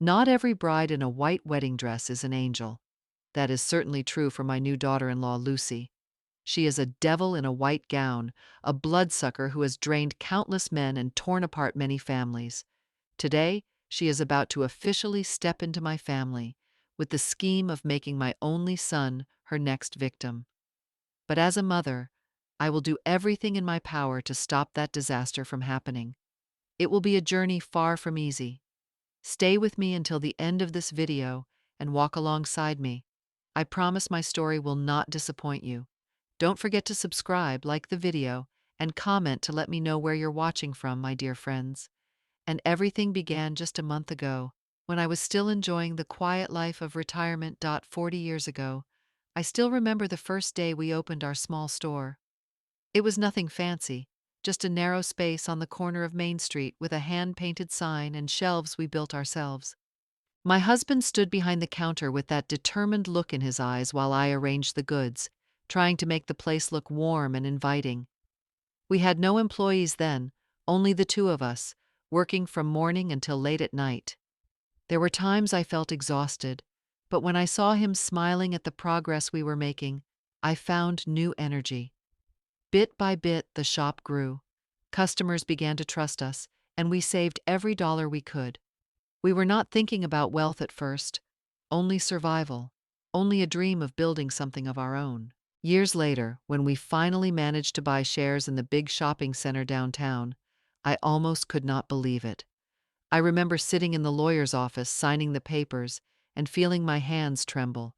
Not every bride in a white wedding dress is an angel. That is certainly true for my new daughter-in-law, Lucy. She is a devil in a white gown, a bloodsucker who has drained countless men and torn apart many families. Today, she is about to officially step into my family, with the scheme of making my only son her next victim. But as a mother, I will do everything in my power to stop that disaster from happening. It will be a journey far from easy. Stay with me until the end of this video and walk alongside me. I promise my story will not disappoint you. Don't forget to subscribe, like the video, and comment to let me know where you're watching from, my dear friends. And everything began just a month ago, when I was still enjoying the quiet life of retirement. 40 years ago, I still remember the first day we opened our small store. It was nothing fancy, just a narrow space on the corner of Main Street with a hand-painted sign and shelves we built ourselves. My husband stood behind the counter with that determined look in his eyes while I arranged the goods, trying to make the place look warm and inviting. We had no employees then, only the two of us, working from morning until late at night. There were times I felt exhausted, but when I saw him smiling at the progress we were making, I found new energy. Bit by bit, the shop grew. Customers began to trust us, and we saved every dollar we could. We were not thinking about wealth at first, only survival, only a dream of building something of our own. Years later, when we finally managed to buy shares in the big shopping center downtown, I almost could not believe it. I remember sitting in the lawyer's office signing the papers and feeling my hands tremble.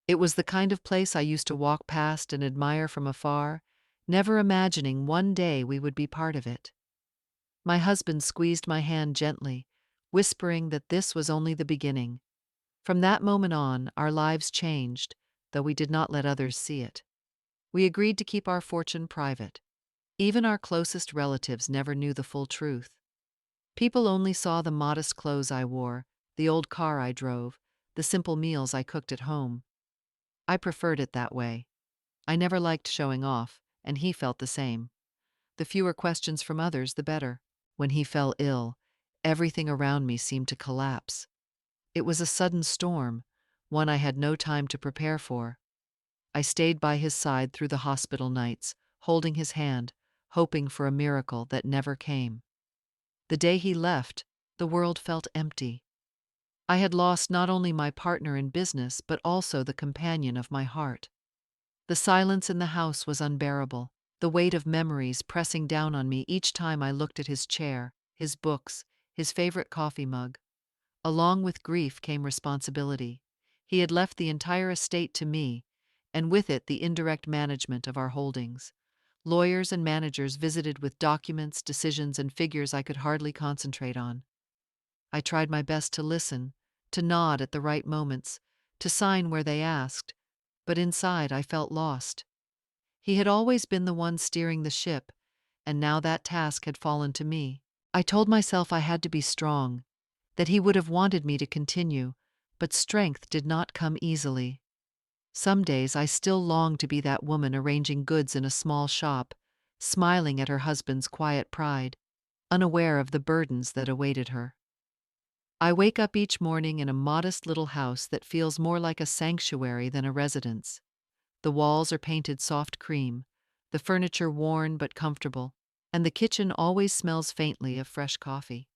It was the kind of place I used to walk past and admire from afar, never imagining one day we would be part of it. My husband squeezed my hand gently, whispering that this was only the beginning. From that moment on, our lives changed, though we did not let others see it. We agreed to keep our fortune private. Even our closest relatives never knew the full truth. People only saw the modest clothes I wore, the old car I drove, the simple meals I cooked at home. I preferred it that way. I never liked showing off, and he felt the same. The fewer questions from others, the better. When he fell ill, everything around me seemed to collapse. It was a sudden storm, one I had no time to prepare for. I stayed by his side through the hospital nights, holding his hand, hoping for a miracle that never came. The day he left, the world felt empty. I had lost not only my partner in business, but also the companion of my heart. The silence in the house was unbearable, the weight of memories pressing down on me each time I looked at his chair, his books, his favorite coffee mug. Along with grief came responsibility. He had left the entire estate to me, and with it the indirect management of our holdings. Lawyers and managers visited with documents, decisions, and figures I could hardly concentrate on. I tried my best to listen, to nod at the right moments, to sign where they asked, but inside I felt lost. He had always been the one steering the ship, and now that task had fallen to me. I told myself I had to be strong, that he would have wanted me to continue, but strength did not come easily. Some days I still longed to be that woman arranging goods in a small shop, smiling at her husband's quiet pride, unaware of the burdens that awaited her. I wake up each morning in a modest little house that feels more like a sanctuary than a residence. The walls are painted soft cream, the furniture worn but comfortable, and the kitchen always smells faintly of fresh coffee.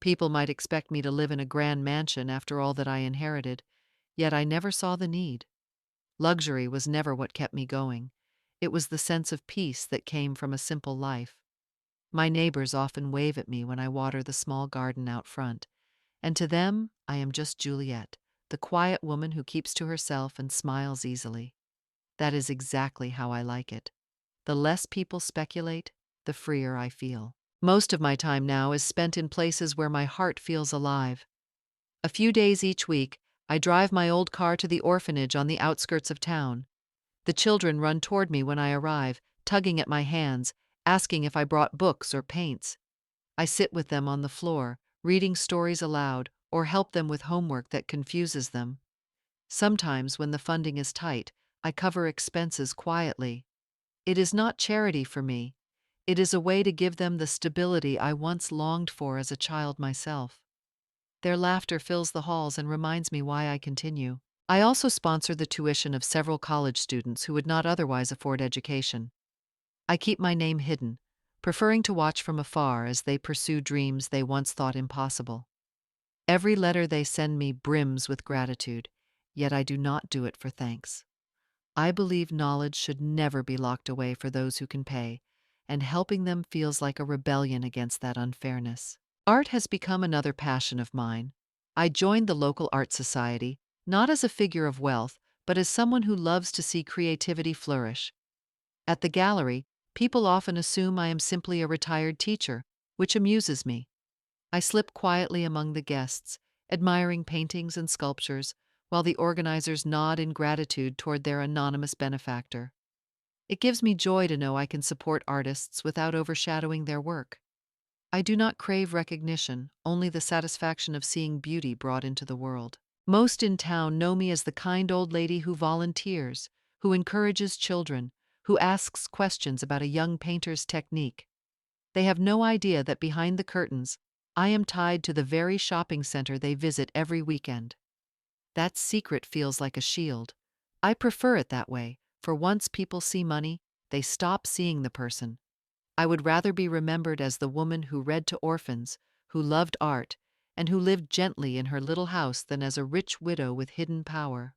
People might expect me to live in a grand mansion after all that I inherited, yet I never saw the need. Luxury was never what kept me going. It was the sense of peace that came from a simple life. My neighbors often wave at me when I water the small garden out front, and to them I am just Juliet, the quiet woman who keeps to herself and smiles easily. That is exactly how I like it. The less people speculate, the freer I feel. Most of my time now is spent in places where my heart feels alive. A few days each week, I drive my old car to the orphanage on the outskirts of town. The children run toward me when I arrive, tugging at my hands, asking if I brought books or paints. I sit with them on the floor, reading stories aloud, or help them with homework that confuses them. Sometimes, when the funding is tight, I cover expenses quietly. It is not charity for me. It is a way to give them the stability I once longed for as a child myself. Their laughter fills the halls and reminds me why I continue. I also sponsor the tuition of several college students who would not otherwise afford education. I keep my name hidden, preferring to watch from afar as they pursue dreams they once thought impossible. Every letter they send me brims with gratitude, yet I do not do it for thanks. I believe knowledge should never be locked away for those who can pay, and helping them feels like a rebellion against that unfairness. Art has become another passion of mine. I joined the local art society, not as a figure of wealth, but as someone who loves to see creativity flourish. At the gallery, people often assume I am simply a retired teacher, which amuses me. I slip quietly among the guests, admiring paintings and sculptures, while the organizers nod in gratitude toward their anonymous benefactor. It gives me joy to know I can support artists without overshadowing their work. I do not crave recognition, only the satisfaction of seeing beauty brought into the world. Most in town know me as the kind old lady who volunteers, who encourages children, who asks questions about a young painter's technique. They have no idea that behind the curtains, I am tied to the very shopping center they visit every weekend. That secret feels like a shield. I prefer it that way, for once people see money, they stop seeing the person. I would rather be remembered as the woman who read to orphans, who loved art, and who lived gently in her little house than as a rich widow with hidden power.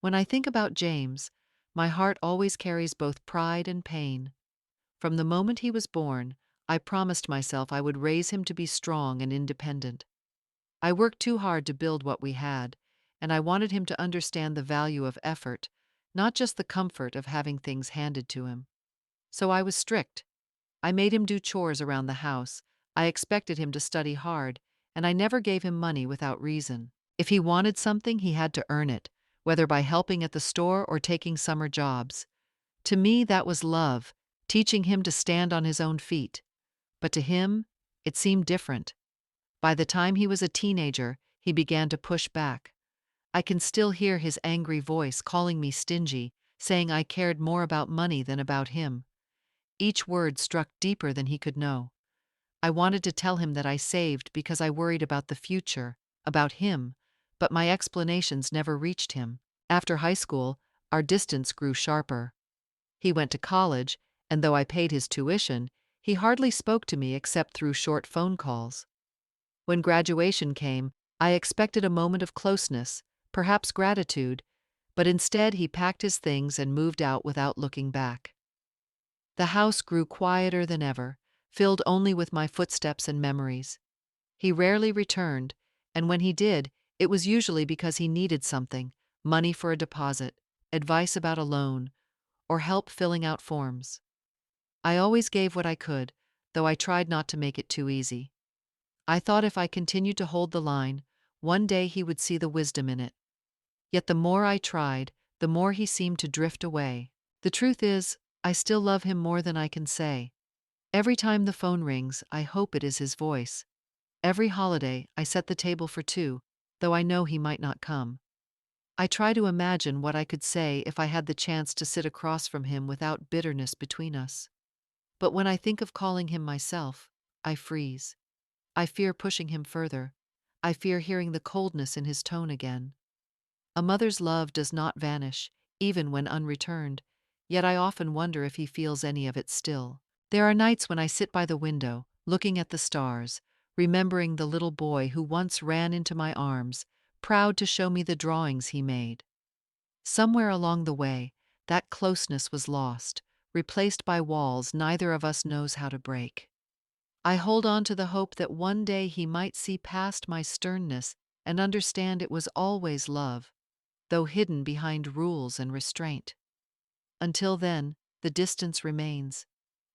When I think about James, my heart always carries both pride and pain. From the moment he was born, I promised myself I would raise him to be strong and independent. I worked too hard to build what we had, and I wanted him to understand the value of effort, not just the comfort of having things handed to him. So I was strict. I made him do chores around the house. I expected him to study hard, and I never gave him money without reason. If he wanted something, he had to earn it, whether by helping at the store or taking summer jobs. To me, that was love, teaching him to stand on his own feet. But to him, it seemed different. By the time he was a teenager, he began to push back. I can still hear his angry voice calling me stingy, saying I cared more about money than about him. Each word struck deeper than he could know. I wanted to tell him that I saved because I worried about the future, about him, but my explanations never reached him. After high school, our distance grew sharper. He went to college, and though I paid his tuition, he hardly spoke to me except through short phone calls. When graduation came, I expected a moment of closeness, perhaps gratitude, but instead he packed his things and moved out without looking back. The house grew quieter than ever, filled only with my footsteps and memories. He rarely returned, and when he did, it was usually because he needed something: money for a deposit, advice about a loan, or help filling out forms. I always gave what I could, though I tried not to make it too easy. I thought if I continued to hold the line, one day he would see the wisdom in it. Yet the more I tried, the more he seemed to drift away. The truth is, I still love him more than I can say. Every time the phone rings, I hope it is his voice. Every holiday, I set the table for two, though I know he might not come. I try to imagine what I could say if I had the chance to sit across from him without bitterness between us. But when I think of calling him myself, I freeze. I fear pushing him further. I fear hearing the coldness in his tone again. A mother's love does not vanish, even when unreturned, yet I often wonder if he feels any of it still. There are nights when I sit by the window, looking at the stars, remembering the little boy who once ran into my arms, proud to show me the drawings he made. Somewhere along the way, that closeness was lost, replaced by walls neither of us knows how to break. I hold on to the hope that one day he might see past my sternness and understand it was always love, though hidden behind rules and restraint. Until then, the distance remains,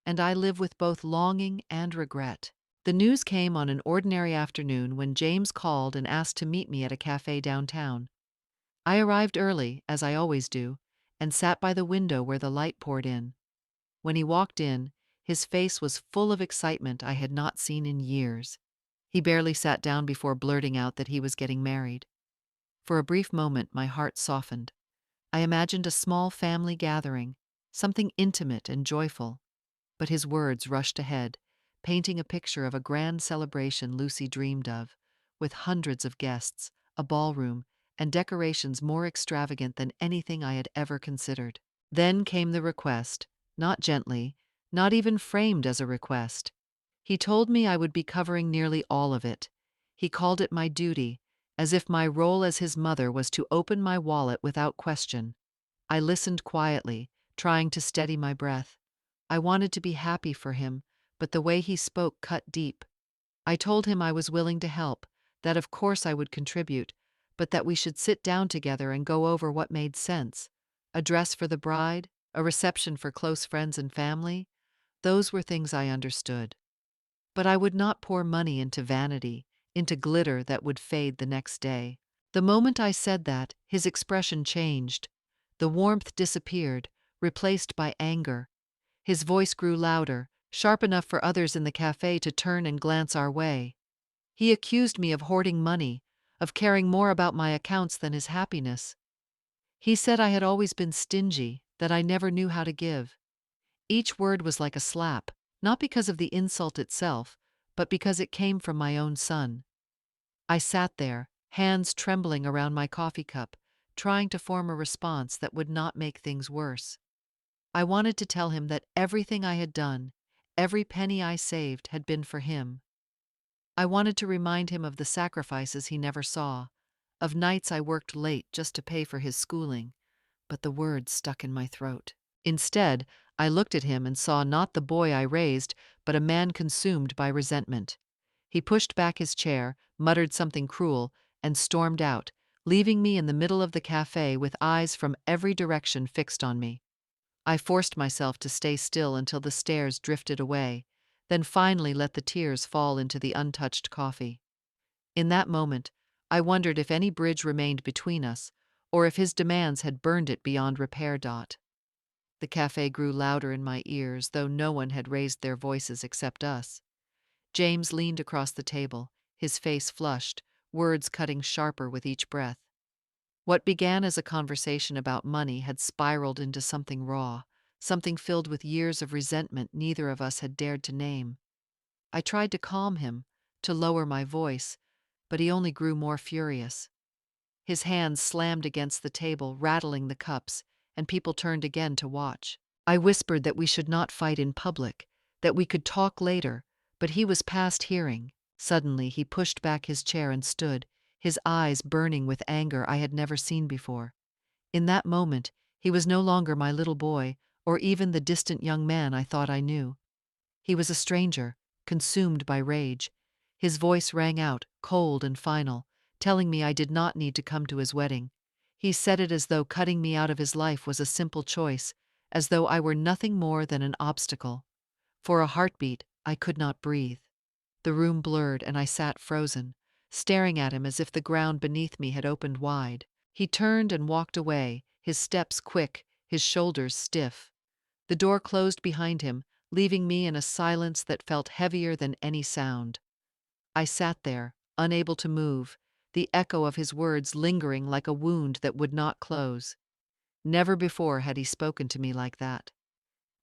and I live with both longing and regret. The news came on an ordinary afternoon when James called and asked to meet me at a cafe downtown. I arrived early, as I always do, and sat by the window where the light poured in. When he walked in, his face was full of excitement I had not seen in years. He barely sat down before blurting out that he was getting married. For a brief moment, my heart softened. I imagined a small family gathering, something intimate and joyful. But his words rushed ahead, painting a picture of a grand celebration Lucy dreamed of, with hundreds of guests, a ballroom, and decorations more extravagant than anything I had ever considered. Then came the request, not gently, not even framed as a request. He told me I would be covering nearly all of it. He called it my duty, as if my role as his mother was to open my wallet without question. I listened quietly, trying to steady my breath. I wanted to be happy for him, but the way he spoke cut deep. I told him I was willing to help, that of course I would contribute, but that we should sit down together and go over what made sense. A dress for the bride, a reception for close friends and family, those were things I understood. But I would not pour money into vanity, into glitter that would fade the next day. The moment I said that, his expression changed. The warmth disappeared, replaced by anger. His voice grew louder, sharp enough for others in the cafe to turn and glance our way. He accused me of hoarding money, of caring more about my accounts than his happiness. He said I had always been stingy, that I never knew how to give. Each word was like a slap, not because of the insult itself, but because it came from my own son. I sat there, hands trembling around my coffee cup, trying to form a response that would not make things worse. I wanted to tell him that everything I had done, every penny I saved, had been for him. I wanted to remind him of the sacrifices he never saw, of nights I worked late just to pay for his schooling, but the words stuck in my throat. Instead, I looked at him and saw not the boy I raised, but a man consumed by resentment. He pushed back his chair, muttered something cruel, and stormed out, leaving me in the middle of the cafe with eyes from every direction fixed on me. I forced myself to stay still until the stares drifted away, then finally let the tears fall into the untouched coffee. In that moment, I wondered if any bridge remained between us, or if his demands had burned it beyond repair. The cafe grew louder in my ears, though no one had raised their voices except us. James leaned across the table, his face flushed, words cutting sharper with each breath. What began as a conversation about money had spiraled into something raw, something filled with years of resentment neither of us had dared to name. I tried to calm him, to lower my voice, but he only grew more furious. His hands slammed against the table, rattling the cups, and people turned again to watch. I whispered that we should not fight in public, that we could talk later, but he was past hearing. Suddenly he pushed back his chair and stood, his eyes burning with anger I had never seen before. In that moment, he was no longer my little boy, or even the distant young man I thought I knew. He was a stranger, consumed by rage. His voice rang out, cold and final, telling me I did not need to come to his wedding. He said it as though cutting me out of his life was a simple choice, as though I were nothing more than an obstacle. For a heartbeat, I could not breathe. The room blurred and I sat frozen, staring at him as if the ground beneath me had opened wide. He turned and walked away, his steps quick, his shoulders stiff. The door closed behind him, leaving me in a silence that felt heavier than any sound. I sat there, unable to move, the echo of his words lingering like a wound that would not close. Never before had he spoken to me like that.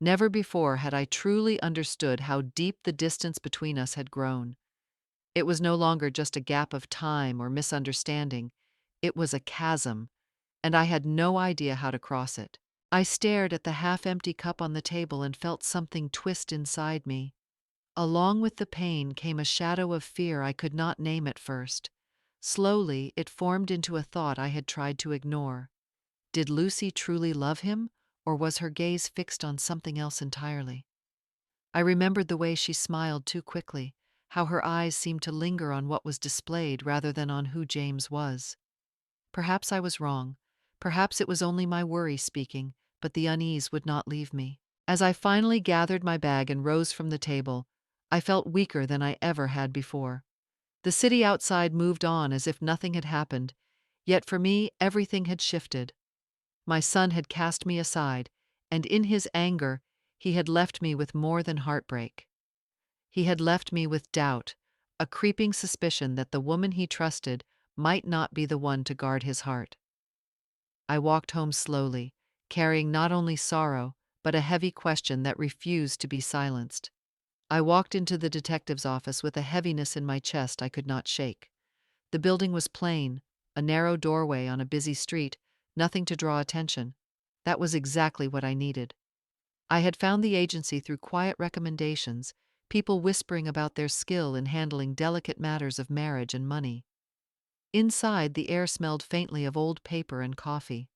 Never before had I truly understood how deep the distance between us had grown. It was no longer just a gap of time or misunderstanding. It was a chasm, and I had no idea how to cross it. I stared at the half-empty cup on the table and felt something twist inside me. Along with the pain came a shadow of fear I could not name at first. Slowly, it formed into a thought I had tried to ignore. Did Lucy truly love him, or was her gaze fixed on something else entirely? I remembered the way she smiled too quickly, how her eyes seemed to linger on what was displayed rather than on who James was. Perhaps I was wrong. Perhaps it was only my worry speaking, but the unease would not leave me. As I finally gathered my bag and rose from the table, I felt weaker than I ever had before. The city outside moved on as if nothing had happened, yet for me everything had shifted. My son had cast me aside, and in his anger, he had left me with more than heartbreak. He had left me with doubt, a creeping suspicion that the woman he trusted might not be the one to guard his heart. I walked home slowly, carrying not only sorrow, but a heavy question that refused to be silenced. I walked into the detective's office with a heaviness in my chest I could not shake. The building was plain, a narrow doorway on a busy street, nothing to draw attention. That was exactly what I needed. I had found the agency through quiet recommendations, people whispering about their skill in handling delicate matters of marriage and money. Inside, the air smelled faintly of old paper and coffee.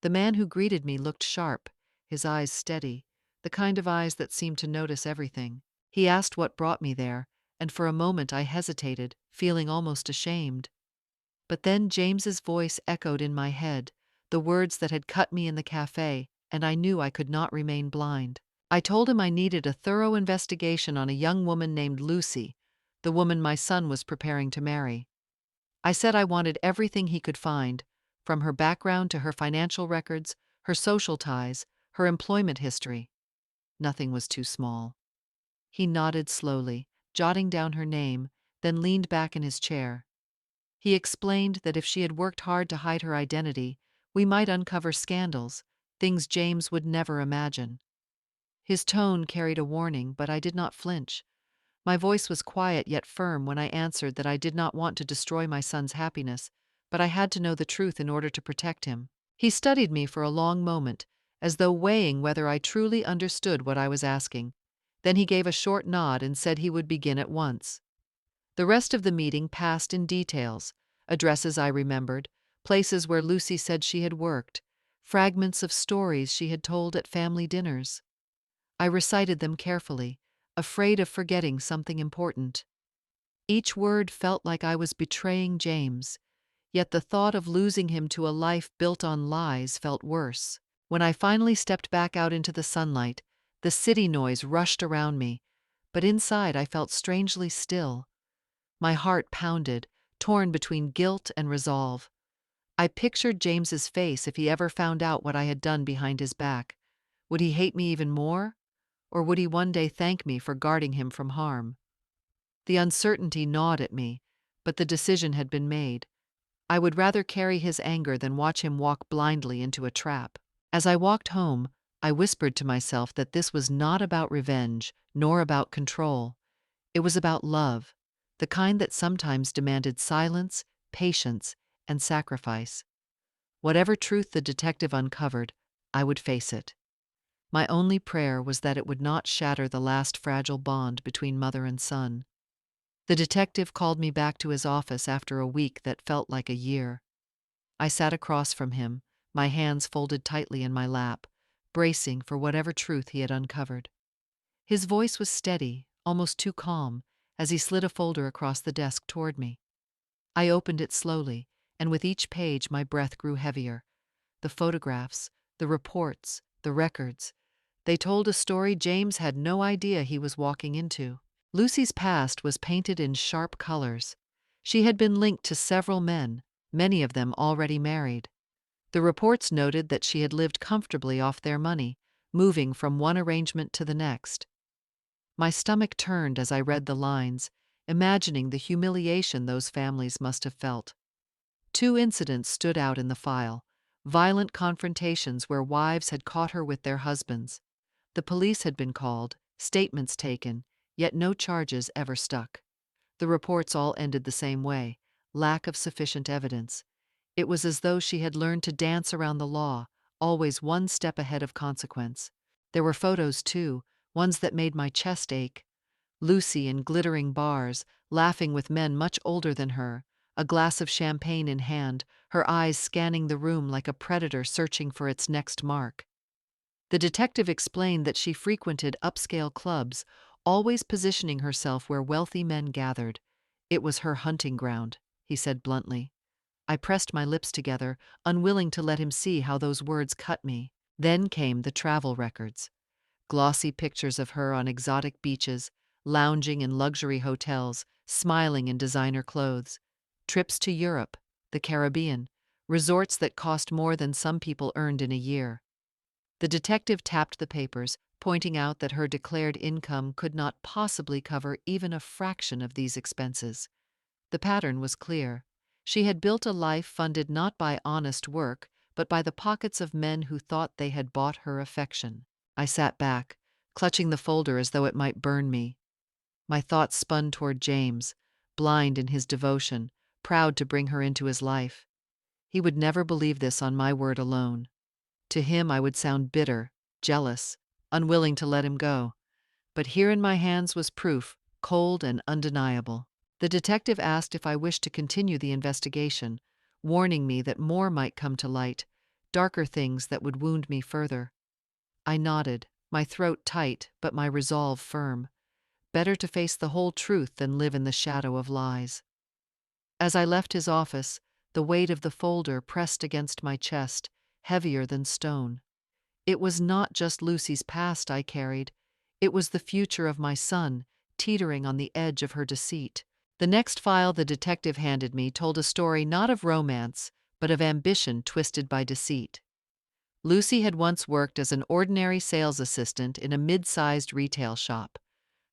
The man who greeted me looked sharp, his eyes steady, the kind of eyes that seemed to notice everything. He asked what brought me there, and for a moment I hesitated, feeling almost ashamed. But then James's voice echoed in my head, the words that had cut me in the cafe, and I knew I could not remain blind. I told him I needed a thorough investigation on a young woman named Lucy, the woman my son was preparing to marry. I said I wanted everything he could find, from her background to her financial records, her social ties, her employment history. Nothing was too small. He nodded slowly, jotting down her name, then leaned back in his chair. He explained that if she had worked hard to hide her identity, we might uncover scandals, things James would never imagine. His tone carried a warning, but I did not flinch. My voice was quiet yet firm when I answered that I did not want to destroy my son's happiness, but I had to know the truth in order to protect him. He studied me for a long moment, as though weighing whether I truly understood what I was asking. Then he gave a short nod and said he would begin at once. The rest of the meeting passed in details: addresses I remembered, places where Lucy said she had worked, fragments of stories she had told at family dinners. I recited them carefully, afraid of forgetting something important. Each word felt like I was betraying James, yet the thought of losing him to a life built on lies felt worse. When I finally stepped back out into the sunlight, the city noise rushed around me, but inside I felt strangely still. My heart pounded, torn between guilt and resolve. I pictured James's face if he ever found out what I had done behind his back. Would he hate me even more? Or would he one day thank me for guarding him from harm? The uncertainty gnawed at me, but the decision had been made. I would rather carry his anger than watch him walk blindly into a trap. As I walked home, I whispered to myself that this was not about revenge, nor about control. It was about love, the kind that sometimes demanded silence, patience, and sacrifice. Whatever truth the detective uncovered, I would face it. My only prayer was that it would not shatter the last fragile bond between mother and son. The detective called me back to his office after a week that felt like a year. I sat across from him, my hands folded tightly in my lap, bracing for whatever truth he had uncovered. His voice was steady, almost too calm, as he slid a folder across the desk toward me. I opened it slowly, and with each page my breath grew heavier. The photographs, the reports, the records. They told a story James had no idea he was walking into. Lucy's past was painted in sharp colors. She had been linked to several men, many of them already married. The reports noted that she had lived comfortably off their money, moving from one arrangement to the next. My stomach turned as I read the lines, imagining the humiliation those families must have felt. Two incidents stood out in the file: violent confrontations where wives had caught her with their husbands. The police had been called, statements taken, yet no charges ever stuck. The reports all ended the same way: lack of sufficient evidence. It was as though she had learned to dance around the law, always one step ahead of consequence. There were photos, too, ones that made my chest ache. Lucy in glittering bars, laughing with men much older than her, a glass of champagne in hand, her eyes scanning the room like a predator searching for its next mark. The detective explained that she frequented upscale clubs, always positioning herself where wealthy men gathered. It was her hunting ground, he said bluntly. I pressed my lips together, unwilling to let him see how those words cut me. Then came the travel records. Glossy pictures of her on exotic beaches, lounging in luxury hotels, smiling in designer clothes. Trips to Europe, the Caribbean, resorts that cost more than some people earned in a year. The detective tapped the papers, pointing out that her declared income could not possibly cover even a fraction of these expenses. The pattern was clear. She had built a life funded not by honest work, but by the pockets of men who thought they had bought her affection. I sat back, clutching the folder as though it might burn me. My thoughts spun toward James, blind in his devotion, proud to bring her into his life. He would never believe this on my word alone. To him I would sound bitter, jealous, unwilling to let him go. But here in my hands was proof, cold and undeniable. The detective asked if I wished to continue the investigation, warning me that more might come to light, darker things that would wound me further. I nodded, my throat tight but my resolve firm. Better to face the whole truth than live in the shadow of lies. As I left his office, the weight of the folder pressed against my chest, heavier than stone. It was not just Lucy's past I carried, it was the future of my son, teetering on the edge of her deceit. The next file the detective handed me told a story not of romance, but of ambition twisted by deceit. Lucy had once worked as an ordinary sales assistant in a mid-sized retail shop.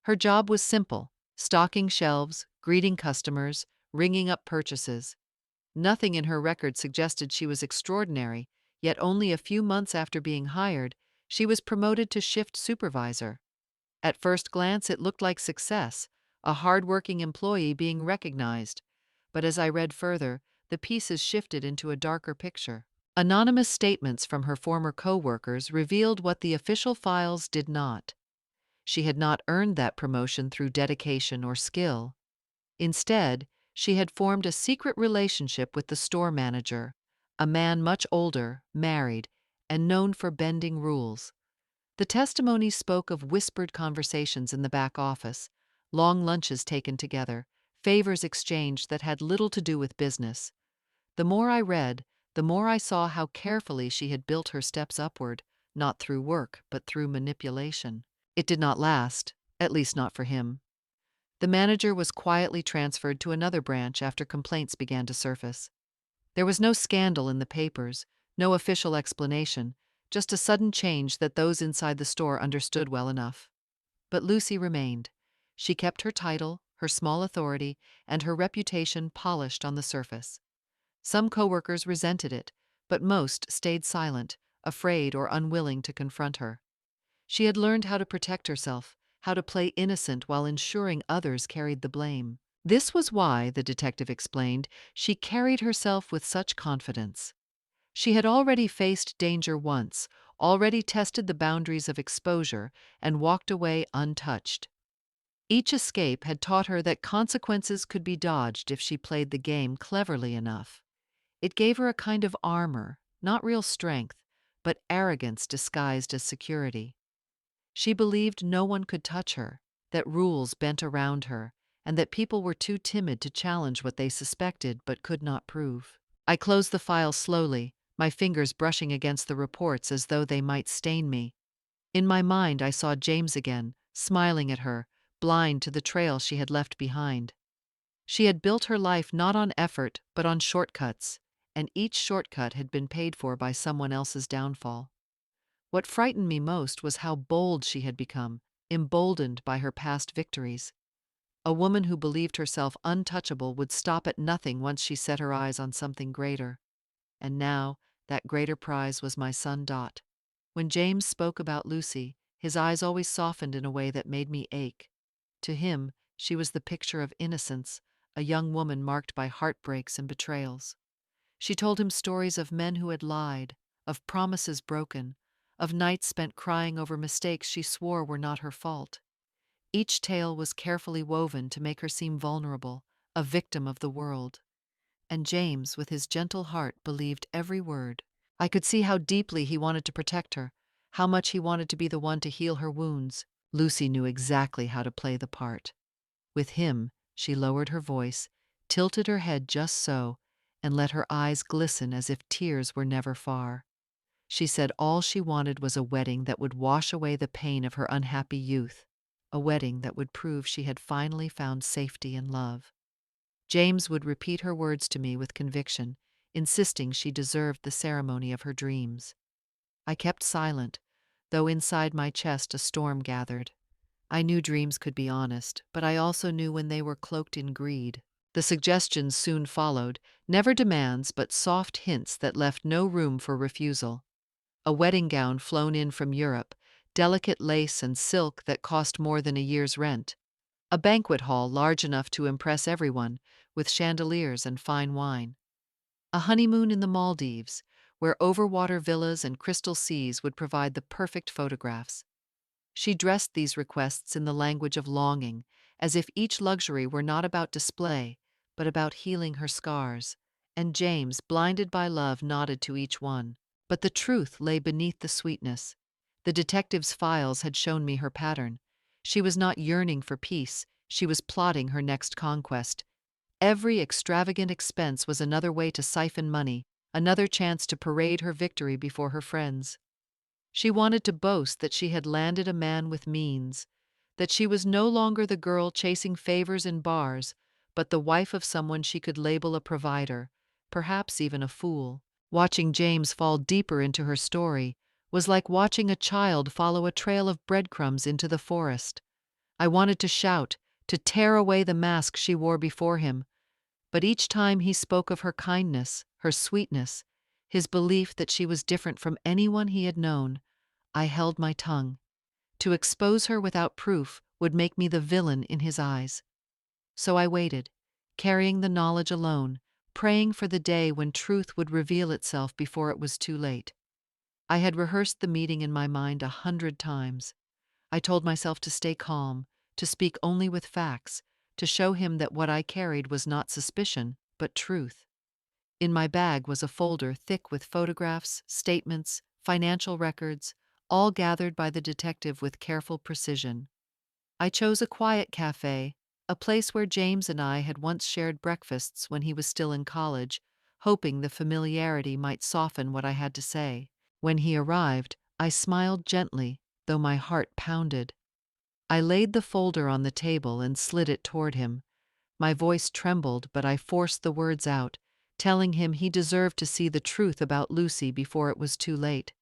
Her job was simple: stocking shelves, greeting customers, ringing up purchases. Nothing in her record suggested she was extraordinary, yet only a few months after being hired, she was promoted to shift supervisor. At first glance, it looked like success, a hard-working employee being recognized. But as I read further, the pieces shifted into a darker picture. Anonymous statements from her former co-workers revealed what the official files did not. She had not earned that promotion through dedication or skill. Instead, she had formed a secret relationship with the store manager, a man much older, married, and known for bending rules. The testimony spoke of whispered conversations in the back office, long lunches taken together, favors exchanged that had little to do with business. The more I read, the more I saw how carefully she had built her steps upward, not through work, but through manipulation. It did not last, at least not for him. The manager was quietly transferred to another branch after complaints began to surface. There was no scandal in the papers, no official explanation, just a sudden change that those inside the store understood well enough. But Lucy remained. She kept her title, her small authority, and her reputation polished on the surface. Some coworkers resented it, but most stayed silent, afraid or unwilling to confront her. She had learned how to protect herself, how to play innocent while ensuring others carried the blame. This was why, the detective explained, she carried herself with such confidence. She had already faced danger once, already tested the boundaries of exposure, and walked away untouched. Each escape had taught her that consequences could be dodged if she played the game cleverly enough. It gave her a kind of armor, not real strength, but arrogance disguised as security. She believed no one could touch her, that rules bent around her, and that people were too timid to challenge what they suspected but could not prove. I closed the file slowly, my fingers brushing against the reports as though they might stain me. In my mind I saw James again, smiling at her, blind to the trail she had left behind. She had built her life not on effort but on shortcuts, and each shortcut had been paid for by someone else's downfall. What frightened me most was how bold she had become, emboldened by her past victories. A woman who believed herself untouchable would stop at nothing once she set her eyes on something greater. And now, that greater prize was my son Dot. When James spoke about Lucy, his eyes always softened in a way that made me ache. To him, she was the picture of innocence, a young woman marked by heartbreaks and betrayals. She told him stories of men who had lied, of promises broken, of nights spent crying over mistakes she swore were not her fault. Each tale was carefully woven to make her seem vulnerable, a victim of the world. And James, with his gentle heart, believed every word. I could see how deeply he wanted to protect her, how much he wanted to be the one to heal her wounds. Lucy knew exactly how to play the part. With him, she lowered her voice, tilted her head just so, and let her eyes glisten as if tears were never far. She said all she wanted was a wedding that would wash away the pain of her unhappy youth, a wedding that would prove she had finally found safety in love. James would repeat her words to me with conviction, insisting she deserved the ceremony of her dreams. I kept silent, though inside my chest a storm gathered. I knew dreams could be honest, but I also knew when they were cloaked in greed. The suggestions soon followed, never demands but soft hints that left no room for refusal. A wedding gown flown in from Europe, delicate lace and silk that cost more than a year's rent. A banquet hall large enough to impress everyone, with chandeliers and fine wine. A honeymoon in the Maldives, where overwater villas and crystal seas would provide the perfect photographs. She dressed these requests in the language of longing, as if each luxury were not about display, but about healing her scars. And James, blinded by love, nodded to each one. But the truth lay beneath the sweetness. The detective's files had shown me her pattern. She was not yearning for peace, she was plotting her next conquest. Every extravagant expense was another way to siphon money, another chance to parade her victory before her friends. She wanted to boast that she had landed a man with means, that she was no longer the girl chasing favors in bars, but the wife of someone she could label a provider, perhaps even a fool. Watching James fall deeper into her story was like watching a child follow a trail of breadcrumbs into the forest. I wanted to shout, to tear away the mask she wore before him, but each time he spoke of her kindness, her sweetness, his belief that she was different from anyone he had known, I held my tongue. To expose her without proof would make me the villain in his eyes. So I waited, carrying the knowledge alone, praying for the day when truth would reveal itself before it was too late. I had rehearsed the meeting in my mind 100 times. I told myself to stay calm, to speak only with facts, to show him that what I carried was not suspicion, but truth. In my bag was a folder thick with photographs, statements, financial records, all gathered by the detective with careful precision. I chose a quiet cafe, a place where James and I had once shared breakfasts when he was still in college, hoping the familiarity might soften what I had to say. When he arrived, I smiled gently, though my heart pounded. I laid the folder on the table and slid it toward him. My voice trembled, but I forced the words out, telling him he deserved to see the truth about Lucy before it was too late.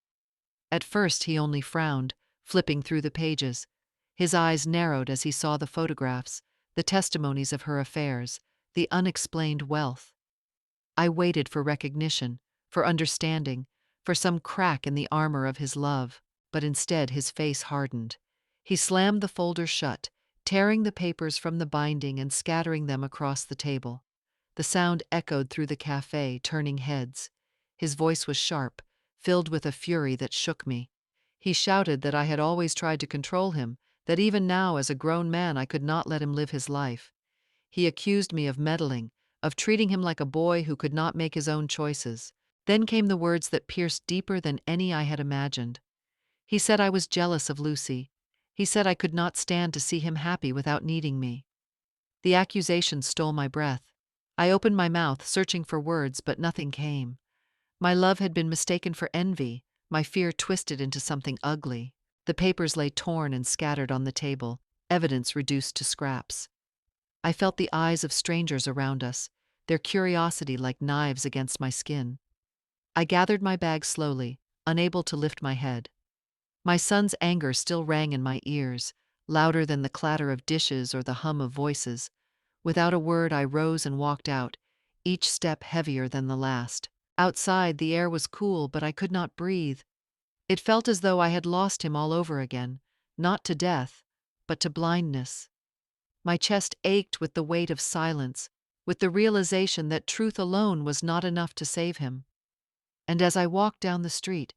At first he only frowned, flipping through the pages. His eyes narrowed as he saw the photographs, the testimonies of her affairs, the unexplained wealth. I waited for recognition, for understanding, for some crack in the armor of his love, but instead his face hardened. He slammed the folder shut, tearing the papers from the binding and scattering them across the table. The sound echoed through the cafe, turning heads. His voice was sharp, filled with a fury that shook me. He shouted that I had always tried to control him, that even now as a grown man I could not let him live his life. He accused me of meddling, of treating him like a boy who could not make his own choices. Then came the words that pierced deeper than any I had imagined. He said I was jealous of Lucy. He said I could not stand to see him happy without needing me. The accusation stole my breath. I opened my mouth, searching for words, but nothing came. My love had been mistaken for envy, my fear twisted into something ugly. The papers lay torn and scattered on the table, evidence reduced to scraps. I felt the eyes of strangers around us, their curiosity like knives against my skin. I gathered my bag slowly, unable to lift my head. My son's anger still rang in my ears, louder than the clatter of dishes or the hum of voices. Without a word I rose and walked out, each step heavier than the last. Outside the air was cool, but I could not breathe. It felt as though I had lost him all over again, not to death, but to blindness. My chest ached with the weight of silence, with the realization that truth alone was not enough to save him. And as I walked down the street,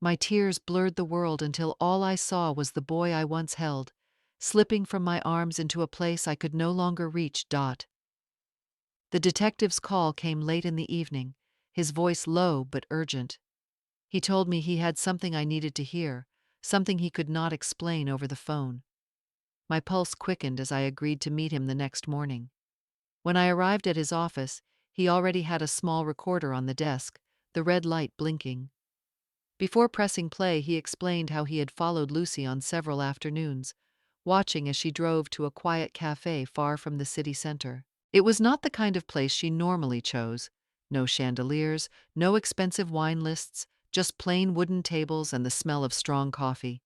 my tears blurred the world until all I saw was the boy I once held, slipping from my arms into a place I could no longer reach. The detective's call came late in the evening, his voice low but urgent. He told me he had something I needed to hear, something he could not explain over the phone. My pulse quickened as I agreed to meet him the next morning. When I arrived at his office, he already had a small recorder on the desk, the red light blinking. Before pressing play, he explained how he had followed Lucy on several afternoons, watching as she drove to a quiet cafe far from the city center. It was not the kind of place she normally chose. No chandeliers, no expensive wine lists, just plain wooden tables and the smell of strong coffee.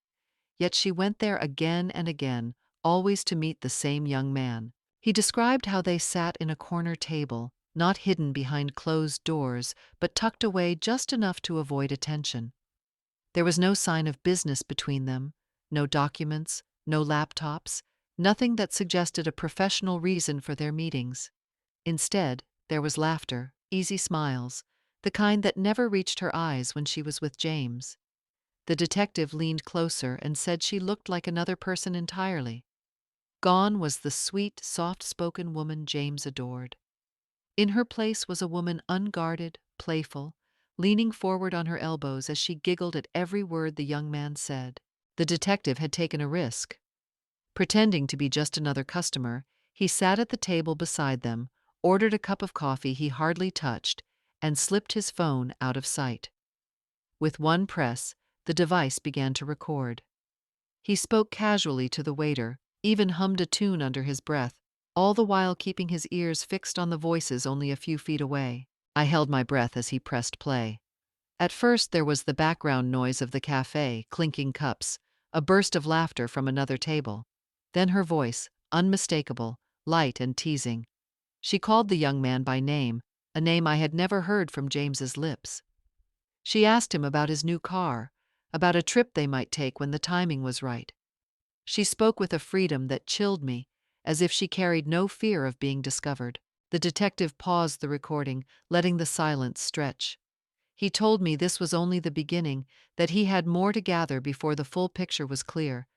Yet she went there again and again, always to meet the same young man. He described how they sat in a corner table, not hidden behind closed doors, but tucked away just enough to avoid attention. There was no sign of business between them, no documents, no laptops, nothing that suggested a professional reason for their meetings. Instead, there was laughter, easy smiles, the kind that never reached her eyes when she was with James. The detective leaned closer and said she looked like another person entirely. Gone was the sweet, soft-spoken woman James adored. In her place was a woman unguarded, playful, leaning forward on her elbows as she giggled at every word the young man said. The detective had taken a risk. Pretending to be just another customer, he sat at the table beside them, ordered a cup of coffee he hardly touched, and slipped his phone out of sight. With one press, the device began to record. He spoke casually to the waiter, even hummed a tune under his breath, all the while keeping his ears fixed on the voices only a few feet away. I held my breath as he pressed play. At first there was the background noise of the cafe, clinking cups, a burst of laughter from another table. Then her voice, unmistakable, light and teasing. She called the young man by name, a name I had never heard from James's lips. She asked him about his new car, about a trip they might take when the timing was right. She spoke with a freedom that chilled me, as if she carried no fear of being discovered. The detective paused the recording, letting the silence stretch. He told me this was only the beginning, that he had more to gather before the full picture was clear.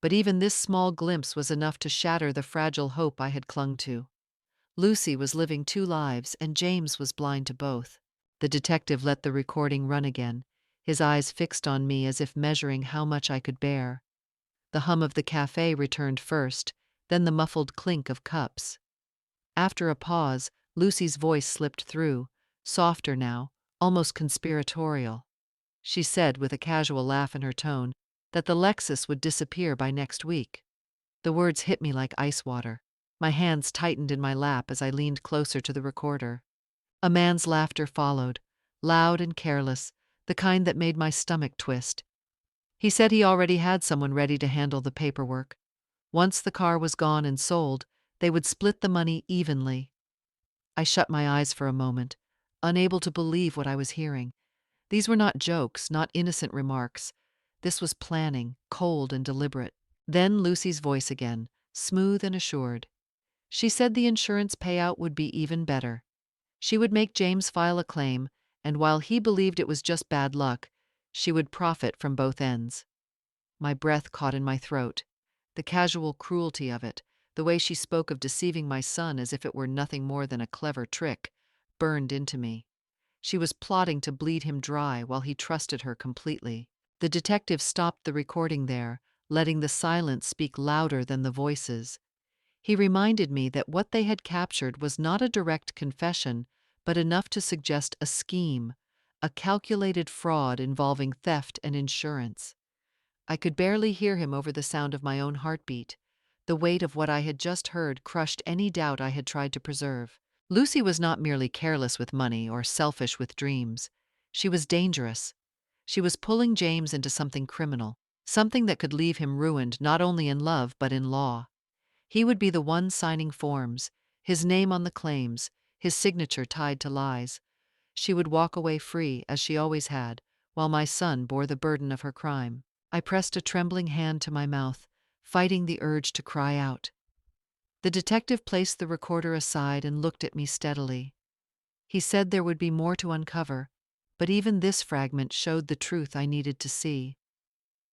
But even this small glimpse was enough to shatter the fragile hope I had clung to. Lucy was living two lives, and James was blind to both. The detective let the recording run again, his eyes fixed on me as if measuring how much I could bear. The hum of the cafe returned first, then the muffled clink of cups. After a pause, Lucy's voice slipped through, softer now, almost conspiratorial. She said, with a casual laugh in her tone, that the Lexus would disappear by next week. The words hit me like ice water. My hands tightened in my lap as I leaned closer to the recorder. A man's laughter followed, loud and careless, the kind that made my stomach twist. He said he already had someone ready to handle the paperwork. Once the car was gone and sold, they would split the money evenly. I shut my eyes for a moment, unable to believe what I was hearing. These were not jokes, not innocent remarks. This was planning, cold and deliberate. Then Lucy's voice again, smooth and assured. She said the insurance payout would be even better. She would make James file a claim, and while he believed it was just bad luck, she would profit from both ends. My breath caught in my throat. The casual cruelty of it, the way she spoke of deceiving my son as if it were nothing more than a clever trick, burned into me. She was plotting to bleed him dry while he trusted her completely. The detective stopped the recording there, letting the silence speak louder than the voices. He reminded me that what they had captured was not a direct confession, but enough to suggest a scheme, a calculated fraud involving theft and insurance. I could barely hear him over the sound of my own heartbeat. The weight of what I had just heard crushed any doubt I had tried to preserve. Lucy was not merely careless with money or selfish with dreams. She was dangerous. She was pulling James into something criminal, something that could leave him ruined not only in love but in law. He would be the one signing forms, his name on the claims, his signature tied to lies. She would walk away free, as she always had, while my son bore the burden of her crime. I pressed a trembling hand to my mouth, fighting the urge to cry out. The detective placed the recorder aside and looked at me steadily. He said there would be more to uncover, but even this fragment showed the truth I needed to see.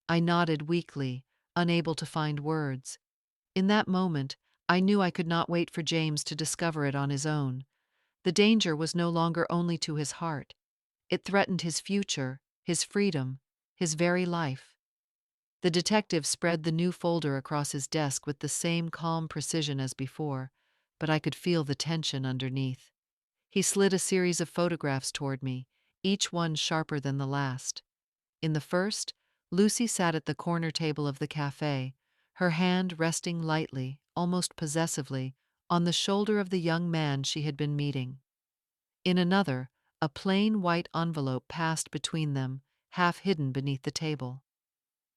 I nodded weakly, unable to find words. In that moment, I knew I could not wait for James to discover it on his own. The danger was no longer only to his heart. It threatened his future, his freedom, his very life. The detective spread the new folder across his desk with the same calm precision as before, but I could feel the tension underneath. He slid a series of photographs toward me, each one sharper than the last. In the first, Lucy sat at the corner table of the cafe, her hand resting lightly, almost possessively, on the shoulder of the young man she had been meeting. In another, a plain white envelope passed between them, half hidden beneath the table.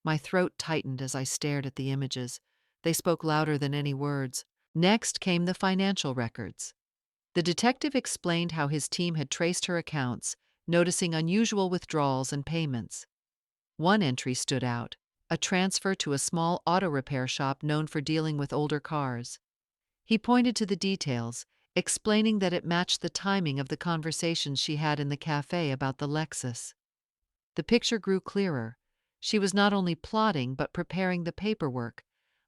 My throat tightened as I stared at the images. They spoke louder than any words. Next came the financial records. The detective explained how his team had traced her accounts, noticing unusual withdrawals and payments. One entry stood out, a transfer to a small auto repair shop known for dealing with older cars. He pointed to the details, explaining that it matched the timing of the conversations she had in the cafe about the Lexus. The picture grew clearer. She was not only plotting but preparing the paperwork,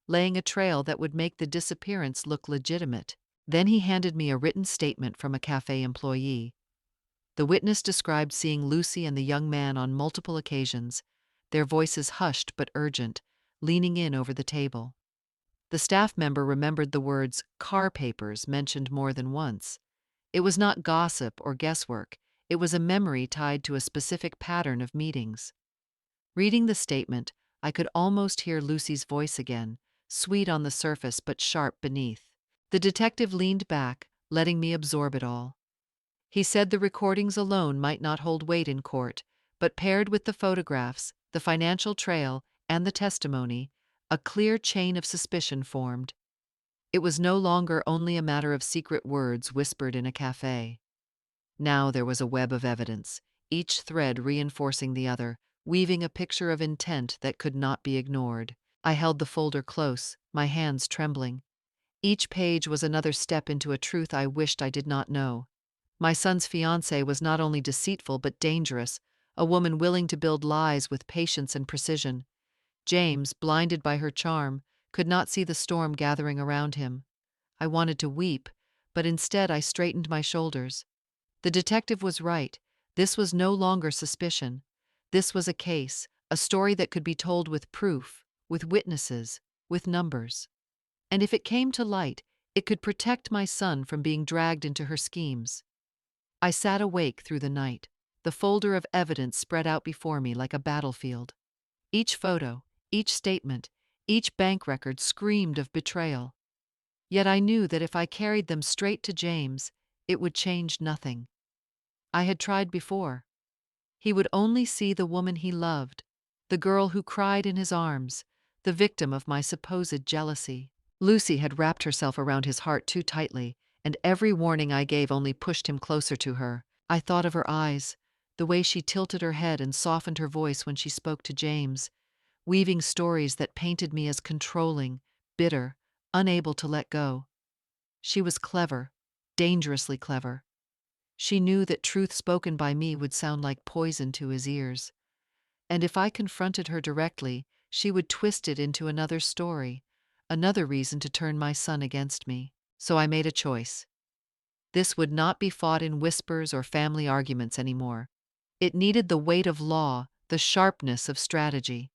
laying a trail that would make the disappearance look legitimate. Then he handed me a written statement from a cafe employee. The witness described seeing Lucy and the young man on multiple occasions, their voices hushed but urgent, leaning in over the table. The staff member remembered the words car papers mentioned more than once. It was not gossip or guesswork, it was a memory tied to a specific pattern of meetings. Reading the statement, I could almost hear Lucy's voice again, sweet on the surface but sharp beneath. The detective leaned back, letting me absorb it all. He said the recordings alone might not hold weight in court, but paired with the photographs, the financial trail, and the testimony, a clear chain of suspicion formed. It was no longer only a matter of secret words whispered in a cafe. Now there was a web of evidence, each thread reinforcing the other, weaving a picture of intent that could not be ignored. I held the folder close, my hands trembling. Each page was another step into a truth I wished I did not know. My son's fiancée was not only deceitful but dangerous, a woman willing to build lies with patience and precision. James, blinded by her charm, could not see the storm gathering around him. I wanted to weep, but instead I straightened my shoulders. The detective was right. This was no longer suspicion. This was a case, a story that could be told with proof, with witnesses, with numbers. And if it came to light, it could protect my son from being dragged into her schemes. I sat awake through the night, the folder of evidence spread out before me like a battlefield. Each photo, each statement, each bank record screamed of betrayal. Yet I knew that if I carried them straight to James, it would change nothing. I had tried before. He would only see the woman he loved, the girl who cried in his arms, the victim of my supposed jealousy. Lucy had wrapped herself around his heart too tightly, and every warning I gave only pushed him closer to her. I thought of her eyes, the way she tilted her head and softened her voice when she spoke to James, weaving stories that painted me as controlling, bitter, unable to let go. She was clever, dangerously clever. She knew that truth spoken by me would sound like poison to his ears. And if I confronted her directly, she would twist it into another story, another reason to turn my son against me. So I made a choice. This would not be fought in whispers or family arguments anymore. It needed the weight of law, the sharpness of strategy.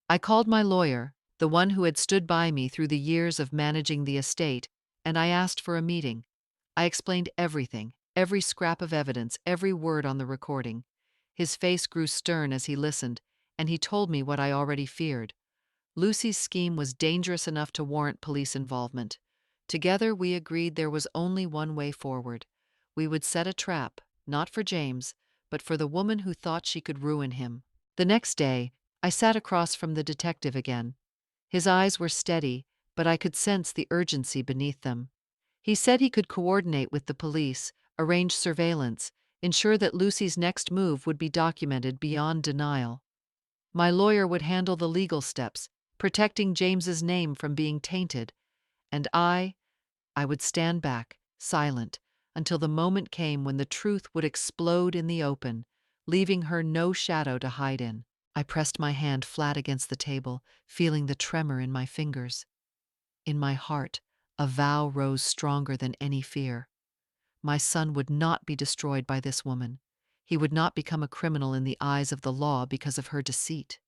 I called my lawyer, the one who had stood by me through the years of managing the estate, and I asked for a meeting. I explained everything, every scrap of evidence, every word on the recording. His face grew stern as he listened, and he told me what I already feared. Lucy's scheme was dangerous enough to warrant police involvement. Together we agreed there was only one way forward. We would set a trap, not for James, but for the woman who thought she could ruin him. The next day, I sat across from the detective again. His eyes were steady, but I could sense the urgency beneath them. He said he could coordinate with the police, arrange surveillance, ensure that Lucy's next move would be documented beyond denial. My lawyer would handle the legal steps, protecting James's name from being tainted, and I would stand back, silent, until the moment came when the truth would explode in the open, leaving her no shadow to hide in. I pressed my hand flat against the table, feeling the tremor in my fingers. In my heart, a vow rose stronger than any fear. My son would not be destroyed by this woman. He would not become a criminal in the eyes of the law because of her deceit.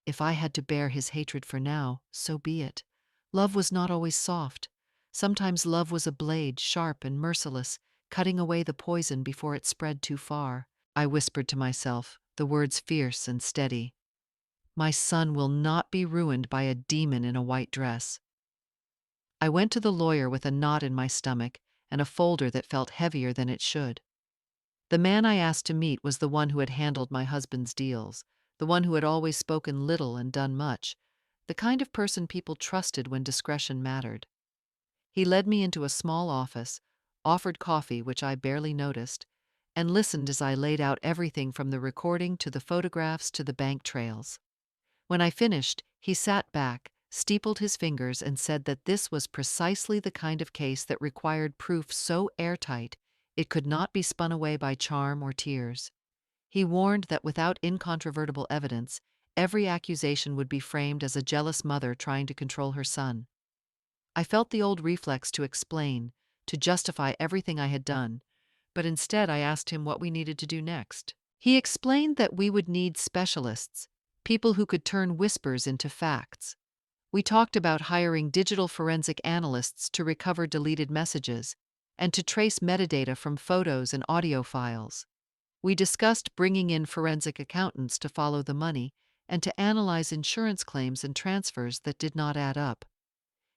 If I had to bear his hatred for now, so be it. Love was not always soft. Sometimes love was a blade, sharp and merciless, cutting away the poison before it spread too far. I whispered to myself, the words fierce and steady. My son will not be ruined by a demon in a white dress. I went to the lawyer with a knot in my stomach and a folder that felt heavier than it should. The man I asked to meet was the one who had handled my husband's deals, the one who had always spoken little and done much, the kind of person people trusted when discretion mattered. He led me into a small office, offered coffee, which I barely noticed, and listened as I laid out everything from the recording to the photographs to the bank trails. When I finished, he sat back, steepled his fingers, and said that this was precisely the kind of case that required proof so airtight it could not be spun away by charm or tears. He warned that without incontrovertible evidence, every accusation would be framed as a jealous mother trying to control her son. I felt the old reflex to explain, to justify everything I had done, but instead I asked him what we needed to do next. He explained that we would need specialists, people who could turn whispers into facts. We talked about hiring digital forensic analysts to recover deleted messages and to trace metadata from photos and audio files. We discussed bringing in forensic accountants to follow the money and to analyze insurance claims and transfers that did not add up.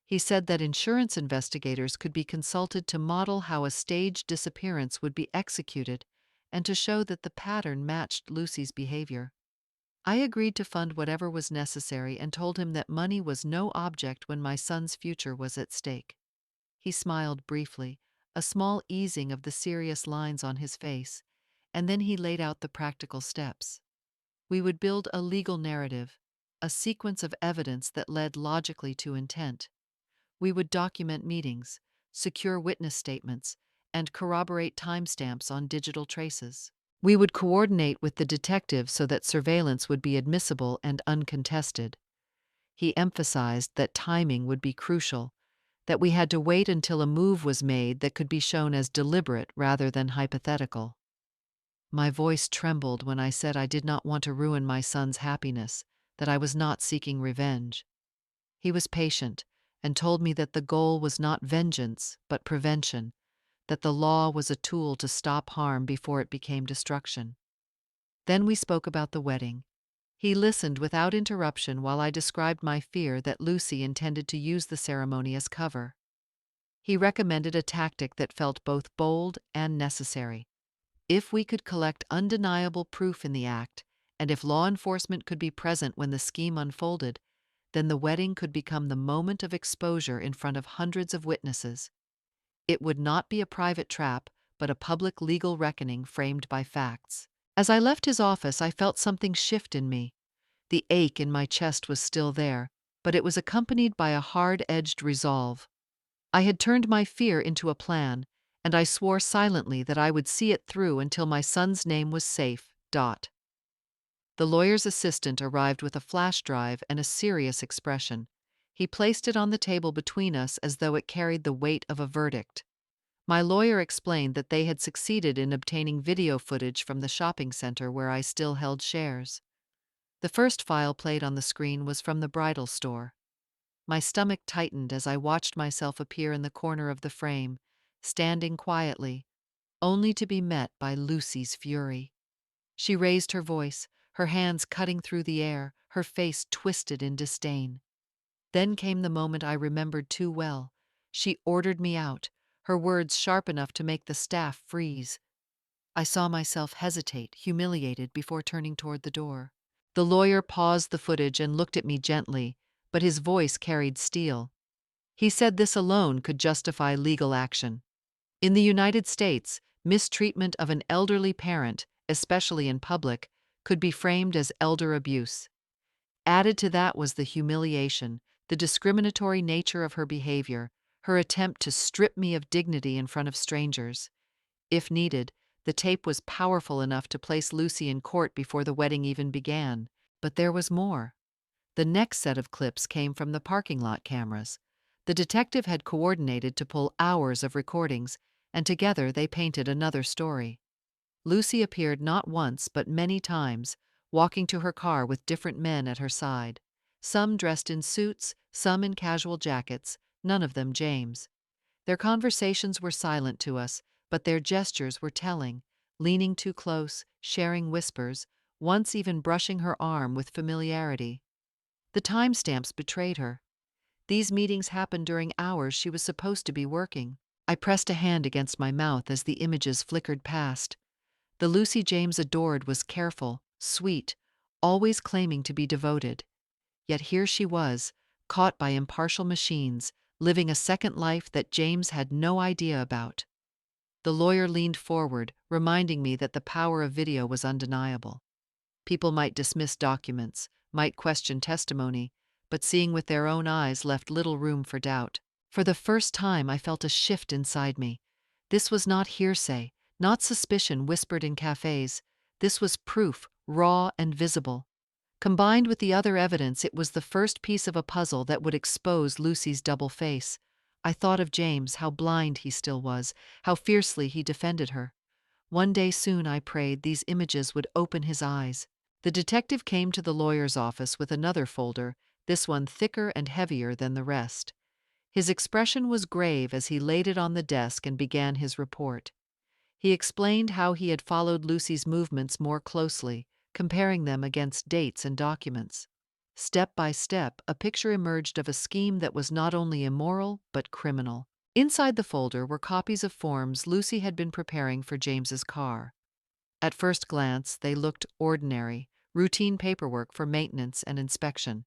He said that insurance investigators could be consulted to model how a staged disappearance would be executed and to show that the pattern matched Lucy's behavior. I agreed to fund whatever was necessary and told him that money was no object when my son's future was at stake. He smiled briefly, a small easing of the serious lines on his face, and then he laid out the practical steps. We would build a legal narrative, a sequence of evidence that led logically to intent. We would document meetings, secure witness statements, and corroborate timestamps on digital traces. We would coordinate with the detective so that surveillance would be admissible and uncontested. He emphasized that timing would be crucial, that we had to wait until a move was made that could be shown as deliberate rather than hypothetical. My voice trembled when I said I did not want to ruin my son's happiness, that I was not seeking revenge. He was patient and told me that the goal was not vengeance, but prevention, that the law was a tool to stop harm before it became destruction. Then we spoke about the wedding. He listened without interruption while I described my fear that Lucy intended to use the ceremony as cover. He recommended a tactic that felt both bold and necessary. If we could collect undeniable proof in the act, and if law enforcement could be present when the scheme unfolded, then the wedding could become the moment of exposure in front of hundreds of witnesses. It would not be a private trap, but a public legal reckoning framed by facts. As I left his office, I felt something shift in me. The ache in my chest was still there, but it was accompanied by a hard-edged resolve. I had turned my fear into a plan, and I swore silently that I would see it through until my son's name was safe. The lawyer's assistant arrived with a flash drive and a serious expression. He placed it on the table between us as though it carried the weight of a verdict. My lawyer explained that they had succeeded in obtaining video footage from the shopping center where I still held shares. The first file played on the screen was from the bridal store. My stomach tightened as I watched myself appear in the corner of the frame, standing quietly, only to be met by Lucy's fury. She raised her voice, her hands cutting through the air, her face twisted in disdain. Then came the moment I remembered too well. She ordered me out, her words sharp enough to make the staff freeze. I saw myself hesitate, humiliated, before turning toward the door. The lawyer paused the footage and looked at me gently, but his voice carried steel. He said this alone could justify legal action. In the United States, mistreatment of an elderly parent, especially in public, could be framed as elder abuse. Added to that was the humiliation, the discriminatory nature of her behavior, her attempt to strip me of dignity in front of strangers. If needed, the tape was powerful enough to place Lucy in court before the wedding even began. But there was more. The next set of clips came from the parking lot cameras. The detective had coordinated to pull hours of recordings, and together they painted another story. Lucy appeared not once but many times, walking to her car with different men at her side. Some dressed in suits, some in casual jackets, none of them James. Their conversations were silent to us, but their gestures were telling, leaning too close, sharing whispers, once even brushing her arm with familiarity. The timestamps betrayed her. These meetings happened during hours she was supposed to be working. I pressed a hand against my mouth as the images flickered past. The Lucy James adored was careful, sweet, always claiming to be devoted. Yet here she was, caught by impartial machines, living a second life that James had no idea about. The lawyer leaned forward, reminding me that the power of video was undeniable. People might dismiss documents, might question testimony, but seeing with their own eyes left little room for doubt. For the first time, I felt a shift inside me. This was not hearsay, not suspicion whispered in cafes. This was proof, raw and visible. Combined with the other evidence, it was the first piece of a puzzle that would expose Lucy's double face. I thought of James, how blind he still was, how fiercely he defended her. One day soon, I prayed, these images would open his eyes. The detective came to the lawyer's office with another folder, this one thicker and heavier than the rest. His expression was grave as he laid it on the desk and began his report. He explained how he had followed Lucy's movements more closely, comparing them against dates and documents. Step by step, a picture emerged of a scheme that was not only immoral but criminal. Inside the folder were copies of forms Lucy had been preparing for James's car. At first glance, they looked ordinary, routine paperwork for maintenance and inspection.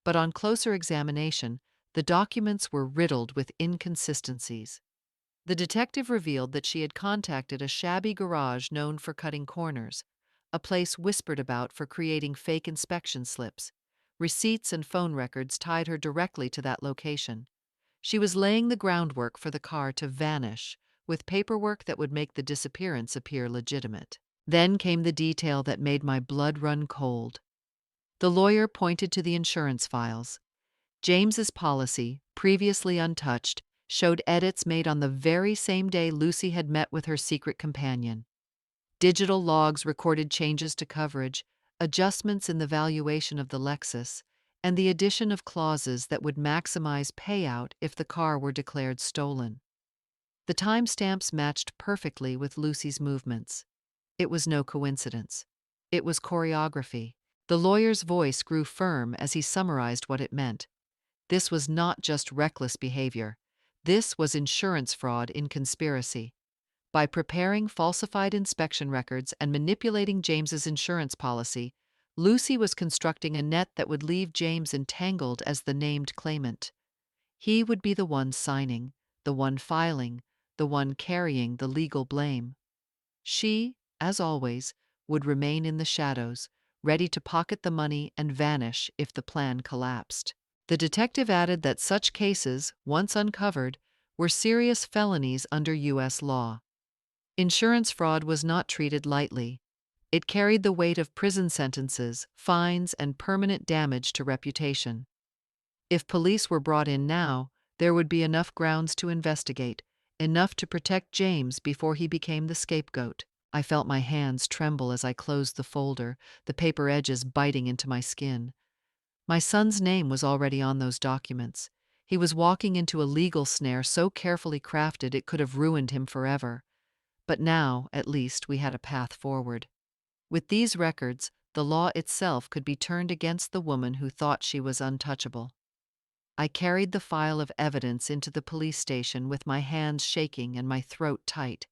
But on closer examination, the documents were riddled with inconsistencies. The detective revealed that she had contacted a shabby garage known for cutting corners, a place whispered about for creating fake inspection slips. Receipts and phone records tied her directly to that location. She was laying the groundwork for the car to vanish, with paperwork that would make the disappearance appear legitimate. Then came the detail that made my blood run cold. The lawyer pointed to the insurance files. James's policy, previously untouched, showed edits made on the very same day Lucy had met with her secret companion. Digital logs recorded changes to coverage, adjustments in the valuation of the Lexus, and the addition of clauses that would maximize payout if the car were declared stolen. The timestamps matched perfectly with Lucy's movements. It was no coincidence. It was choreography. The lawyer's voice grew firm as he summarized what it meant. This was not just reckless behavior. This was insurance fraud in conspiracy. By preparing falsified inspection records and manipulating James's insurance policy, Lucy was constructing a net that would leave James entangled as the named claimant. He would be the one signing, the one filing, the one carrying the legal blame. She, as always, would remain in the shadows, ready to pocket the money and vanish if the plan collapsed. The detective added that such cases, once uncovered, were serious felonies under U.S. law. Insurance fraud was not treated lightly. It carried the weight of prison sentences, fines, and permanent damage to reputation. If police were brought in now, there would be enough grounds to investigate, enough to protect James before he became the scapegoat. I felt my hands tremble as I closed the folder, the paper edges biting into my skin. My son's name was already on those documents. He was walking into a legal snare so carefully crafted it could have ruined him forever. But now, at least, we had a path forward. With these records, the law itself could be turned against the woman who thought she was untouchable. I carried the file of evidence into the police station with my hands shaking and my throat tight.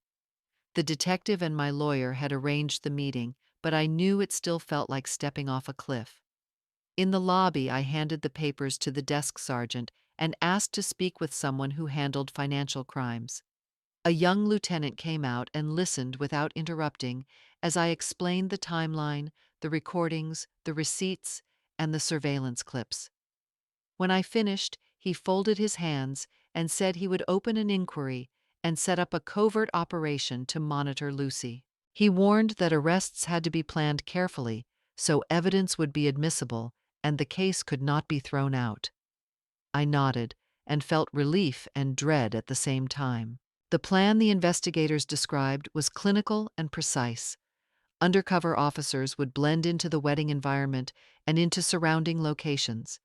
The detective and my lawyer had arranged the meeting, but I knew it still felt like stepping off a cliff. In the lobby, I handed the papers to the desk sergeant and asked to speak with someone who handled financial crimes. A young lieutenant came out and listened without interrupting as I explained the timeline, the recordings, the receipts, and the surveillance clips. When I finished, he folded his hands and said he would open an inquiry and set up a covert operation to monitor Lucy. He warned that arrests had to be planned carefully so evidence would be admissible and the case could not be thrown out. I nodded and felt relief and dread at the same time. The plan the investigators described was clinical and precise. Undercover officers would blend into the wedding environment and into surrounding locations.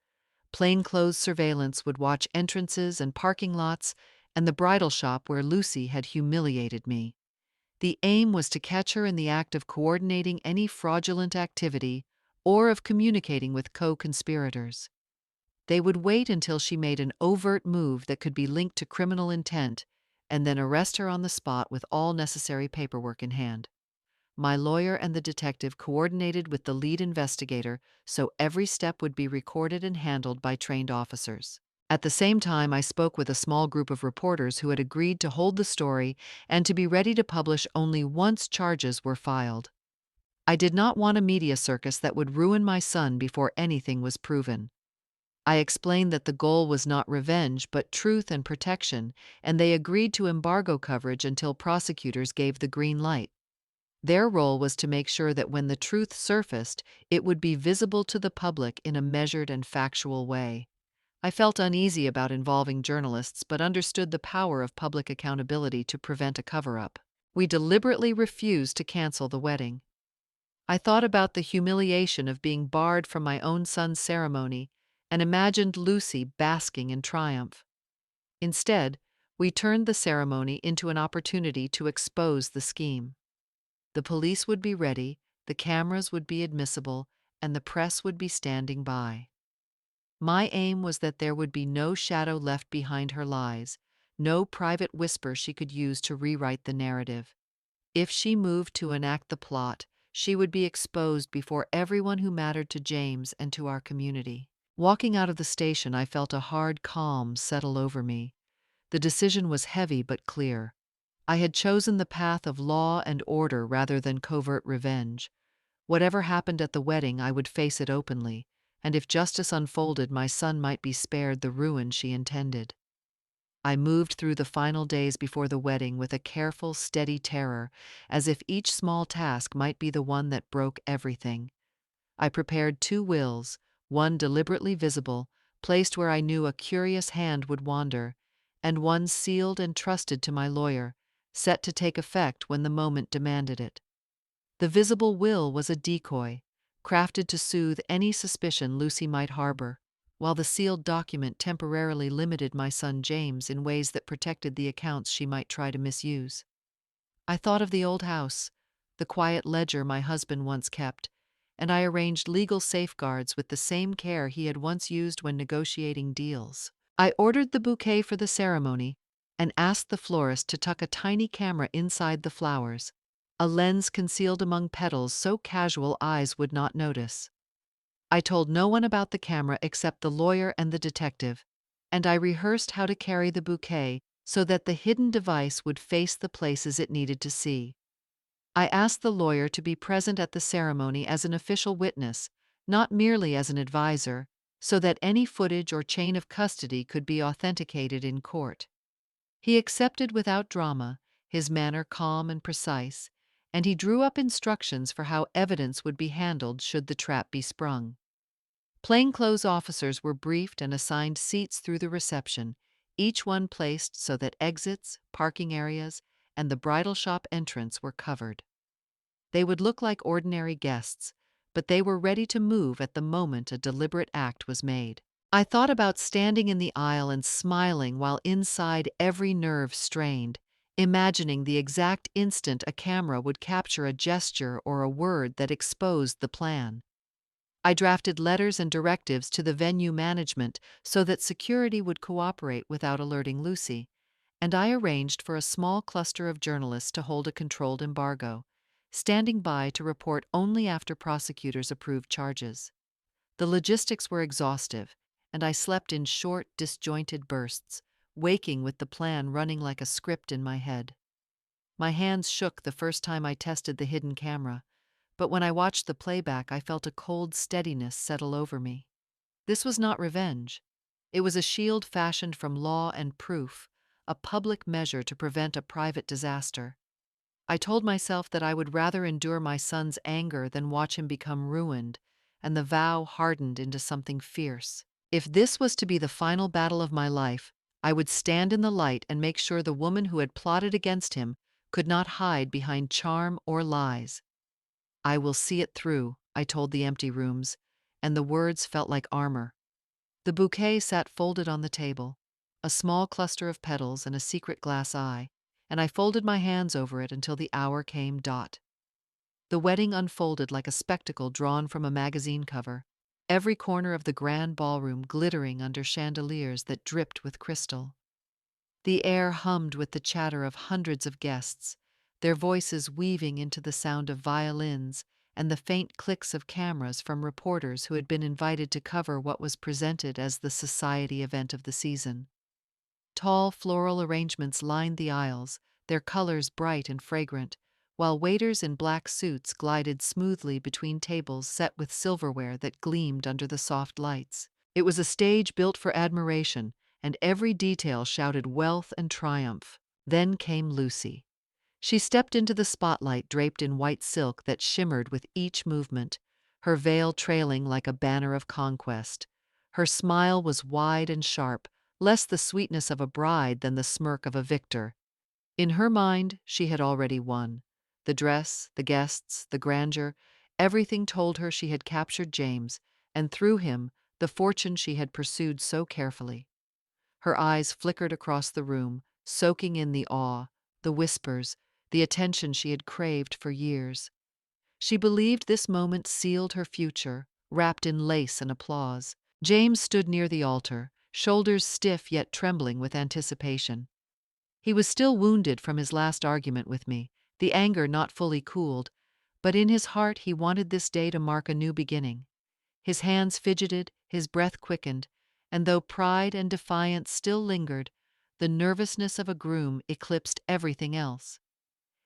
Plainclothes surveillance would watch entrances and parking lots and the bridal shop where Lucy had humiliated me. The aim was to catch her in the act of coordinating any fraudulent activity or of communicating with co-conspirators. They would wait until she made an overt move that could be linked to criminal intent and then arrest her on the spot with all necessary paperwork in hand. My lawyer and the detective coordinated with the lead investigator so every step would be recorded and handled by trained officers. At the same time, I spoke with a small group of reporters who had agreed to hold the story and to be ready to publish only once charges were filed. I did not want a media circus that would ruin my son before anything was proven. I explained that the goal was not revenge but truth and protection, and they agreed to embargo coverage until prosecutors gave the green light. Their role was to make sure that when the truth surfaced, it would be visible to the public in a measured and factual way. I felt uneasy about involving journalists but understood the power of public accountability to prevent a cover-up. We deliberately refused to cancel the wedding. I thought about the humiliation of being barred from my own son's ceremony and imagined Lucy basking in triumph. Instead, we turned the ceremony into an opportunity to expose the scheme. The police would be ready, the cameras would be admissible, and the press would be standing by. My aim was that there would be no shadow left behind her lies, no private whisper she could use to rewrite the narrative. If she moved to enact the plot, she would be exposed before everyone who mattered to James and to our community. Walking out of the station, I felt a hard calm settle over me. The decision was heavy but clear. I had chosen the path of law and order rather than covert revenge. Whatever happened at the wedding, I would face it openly, and if justice unfolded, my son might be spared the ruin she intended. I moved through the final days before the wedding with a careful, steady terror, as if each small task might be the one that broke everything. I prepared 2 wills, one deliberately visible, placed where I knew a curious hand would wander, and one sealed and trusted to my lawyer, set to take effect when the moment demanded it. The visible will was a decoy, crafted to soothe any suspicion Lucy might harbor, while the sealed document temporarily limited my son James in ways that protected the accounts she might try to misuse. I thought of the old house, the quiet ledger my husband once kept, and I arranged legal safeguards with the same care he had once used when negotiating deals. I ordered the bouquet for the ceremony and asked the florist to tuck a tiny camera inside the flowers, a lens concealed among petals so casual eyes would not notice. I told no one about the camera except the lawyer and the detective, and I rehearsed how to carry the bouquet so that the hidden device would face the places it needed to see. I asked the lawyer to be present at the ceremony as an official witness, not merely as an advisor, so that any footage or chain of custody could be authenticated in court. He accepted without drama, his manner calm and precise, and he drew up instructions for how evidence would be handled should the trap be sprung. Plainclothes officers were briefed and assigned seats through the reception, each one placed so that exits, parking areas, and the bridal shop entrance were covered. They would look like ordinary guests, but they were ready to move at the moment a deliberate act was made. I thought about standing in the aisle and smiling while inside every nerve strained, imagining the exact instant a camera would capture a gesture or a word that exposed the plan. I drafted letters and directives to the venue management so that security would cooperate without alerting Lucy, and I arranged for a small cluster of journalists to hold a controlled embargo, standing by to report only after prosecutors approved charges. The logistics were exhaustive, and I slept in short, disjointed bursts, waking with the plan running like a script in my head. My hands shook the first time I tested the hidden camera, but when I watched the playback, I felt a cold steadiness settle over me. This was not revenge. It was a shield fashioned from law and proof, a public measure to prevent a private disaster. I told myself that I would rather endure my son's anger than watch him become ruined, and the vow hardened into something fierce. If this was to be the final battle of my life, I would stand in the light and make sure the woman who had plotted against him could not hide behind charm or lies. I will see it through, I told the empty rooms, and the words felt like armor. The bouquet sat folded on the table, a small cluster of petals and a secret glass eye, and I folded my hands over it until the hour came. The wedding unfolded like a spectacle drawn from a magazine cover, every corner of the grand ballroom glittering under chandeliers that dripped with crystal. The air hummed with the chatter of hundreds of guests, their voices weaving into the sound of violins and the faint clicks of cameras from reporters who had been invited to cover what was presented as the society event of the season. Tall floral arrangements lined the aisles, their colors bright and fragrant, while waiters in black suits glided smoothly between tables set with silverware that gleamed under the soft lights. It was a stage built for admiration, and every detail shouted wealth and triumph. Then came Lucy. She stepped into the spotlight draped in white silk that shimmered with each movement, her veil trailing like a banner of conquest. Her smile was wide and sharp, less the sweetness of a bride than the smirk of a victor. In her mind, she had already won. The dress, the guests, the grandeur, everything told her she had captured James, and through him, the fortune she had pursued so carefully. Her eyes flickered across the room, soaking in the awe, the whispers, the attention she had craved for years. She believed this moment sealed her future, wrapped in lace and applause. James stood near the altar, shoulders stiff yet trembling with anticipation. He was still wounded from his last argument with me, the anger not fully cooled, but in his heart he wanted this day to mark a new beginning. His hands fidgeted, his breath quickened, and though pride and defiance still lingered, the nervousness of a groom eclipsed everything else.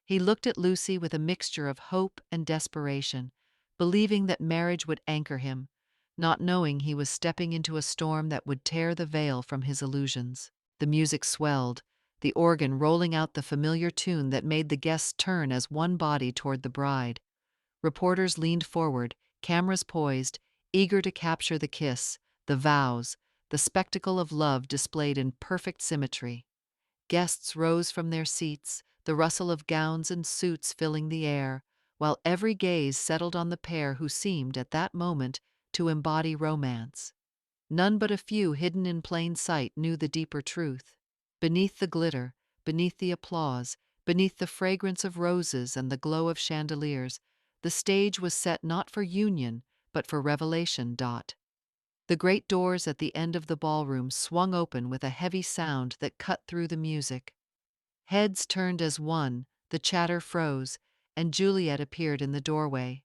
He looked at Lucy with a mixture of hope and desperation, believing that marriage would anchor him, not knowing he was stepping into a storm that would tear the veil from his illusions. The music swelled, the organ rolling out the familiar tune that made the guests turn as one body toward the bride. Reporters leaned forward, cameras poised, eager to capture the kiss, the vows, the spectacle of love displayed in perfect symmetry. Guests rose from their seats, the rustle of gowns and suits filling the air, while every gaze settled on the pair who seemed, at that moment, to embody romance. None but a few hidden in plain sight knew the deeper truth. Beneath the glitter, beneath the applause, beneath the fragrance of roses and the glow of chandeliers, the stage was set not for union, but for revelation. The great doors at the end of the ballroom swung open with a heavy sound that cut through the music. Heads turned as one, the chatter froze, and Juliet appeared in the doorway.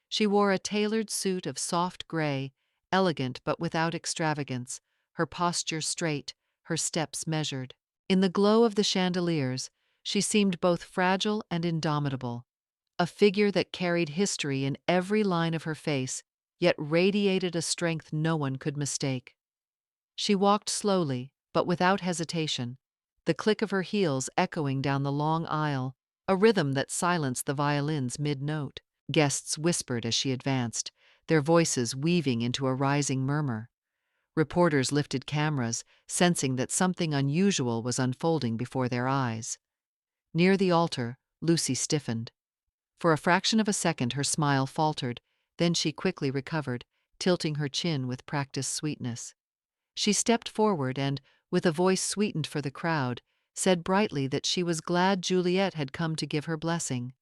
She wore a tailored suit of soft gray, elegant but without extravagance, her posture straight, her steps measured. In the glow of the chandeliers, she seemed both fragile and indomitable, a figure that carried history in every line of her face, yet radiated a strength no one could mistake. She walked slowly, but without hesitation, the click of her heels echoing down the long aisle, a rhythm that silenced the violin's mid-note. Guests whispered as she advanced, their voices weaving into a rising murmur. Reporters lifted cameras, sensing that something unusual was unfolding before their eyes. Near the altar, Lucy stiffened. For a fraction of a second her smile faltered, then she quickly recovered, tilting her chin with practiced sweetness. She stepped forward and, with a voice sweetened for the crowd, said brightly that she was glad Juliet had come to give her blessing.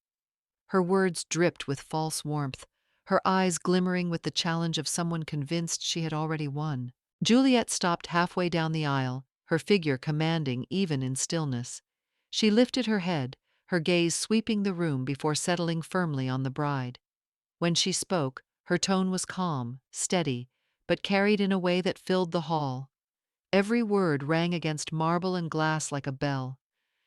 Her words dripped with false warmth, her eyes glimmering with the challenge of someone convinced she had already won. Juliet stopped halfway down the aisle, her figure commanding even in stillness. She lifted her head, her gaze sweeping the room before settling firmly on the bride. When she spoke, her tone was calm, steady, but carried in a way that filled the hall. Every word rang against marble and glass like a bell.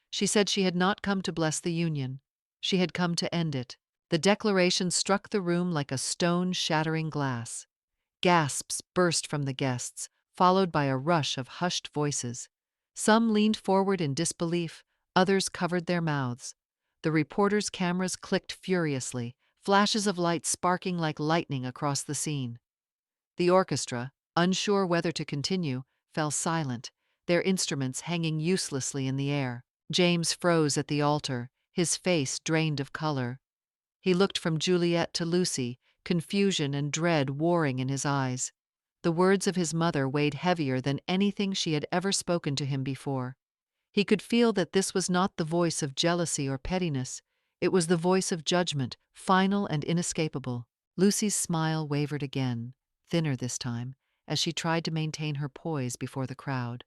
She said she had not come to bless the union. She had come to end it. The declaration struck the room like a stone-shattering glass. Gasps burst from the guests, followed by a rush of hushed voices. Some leaned forward in disbelief, others covered their mouths. The reporters' cameras clicked furiously, flashes of light sparking like lightning across the scene. The orchestra, unsure whether to continue, fell silent, their instruments hanging uselessly in the air. James froze at the altar, his face drained of color. He looked from Juliet to Lucy, confusion and dread warring in his eyes. The words of his mother weighed heavier than anything she had ever spoken to him before. He could feel that this was not the voice of jealousy or pettiness. It was the voice of judgment, final and inescapable. Lucy's smile wavered again, thinner this time, as she tried to maintain her poise before the crowd.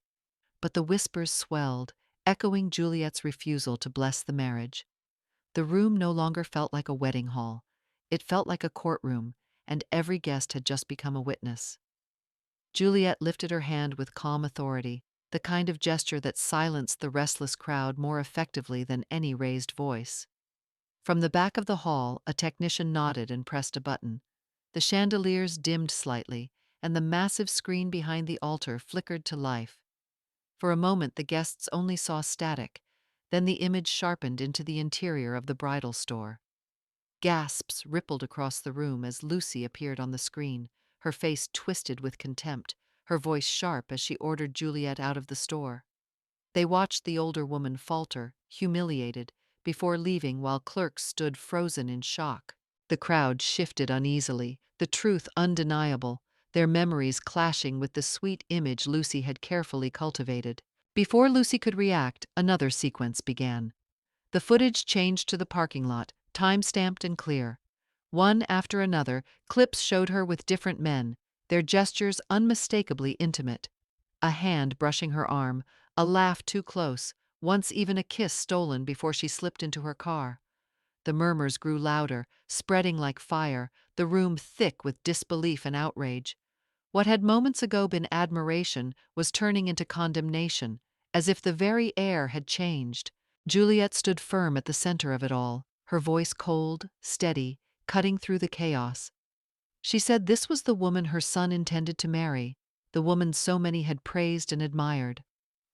But the whispers swelled, echoing Juliet's refusal to bless the marriage. The room no longer felt like a wedding hall. It felt like a courtroom, and every guest had just become a witness. Juliet lifted her hand with calm authority, the kind of gesture that silenced the restless crowd more effectively than any raised voice. From the back of the hall, a technician nodded and pressed a button. The chandeliers dimmed slightly, and the massive screen behind the altar flickered to life. For a moment, the guests only saw static, then the image sharpened into the interior of the bridal store. Gasps rippled across the room as Lucy appeared on the screen, her face twisted with contempt, her voice sharp as she ordered Juliet out of the store. They watched the older woman falter, humiliated, before leaving while clerks stood frozen in shock. The crowd shifted uneasily, the truth undeniable, their memories clashing with the sweet image Lucy had carefully cultivated. Before Lucy could react, another sequence began. The footage changed to the parking lot, time-stamped and clear. One after another, clips showed her with different men, their gestures unmistakably intimate. A hand brushing her arm, a laugh too close, once even a kiss stolen before she slipped into her car. The murmurs grew louder, spreading like fire, the room thick with disbelief and outrage. What had moments ago been admiration was turning into condemnation, as if the very air had changed. Juliet stood firm at the center of it all, her voice cold, steady, cutting through the chaos. She said this was the woman her son intended to marry, the woman so many had praised and admired.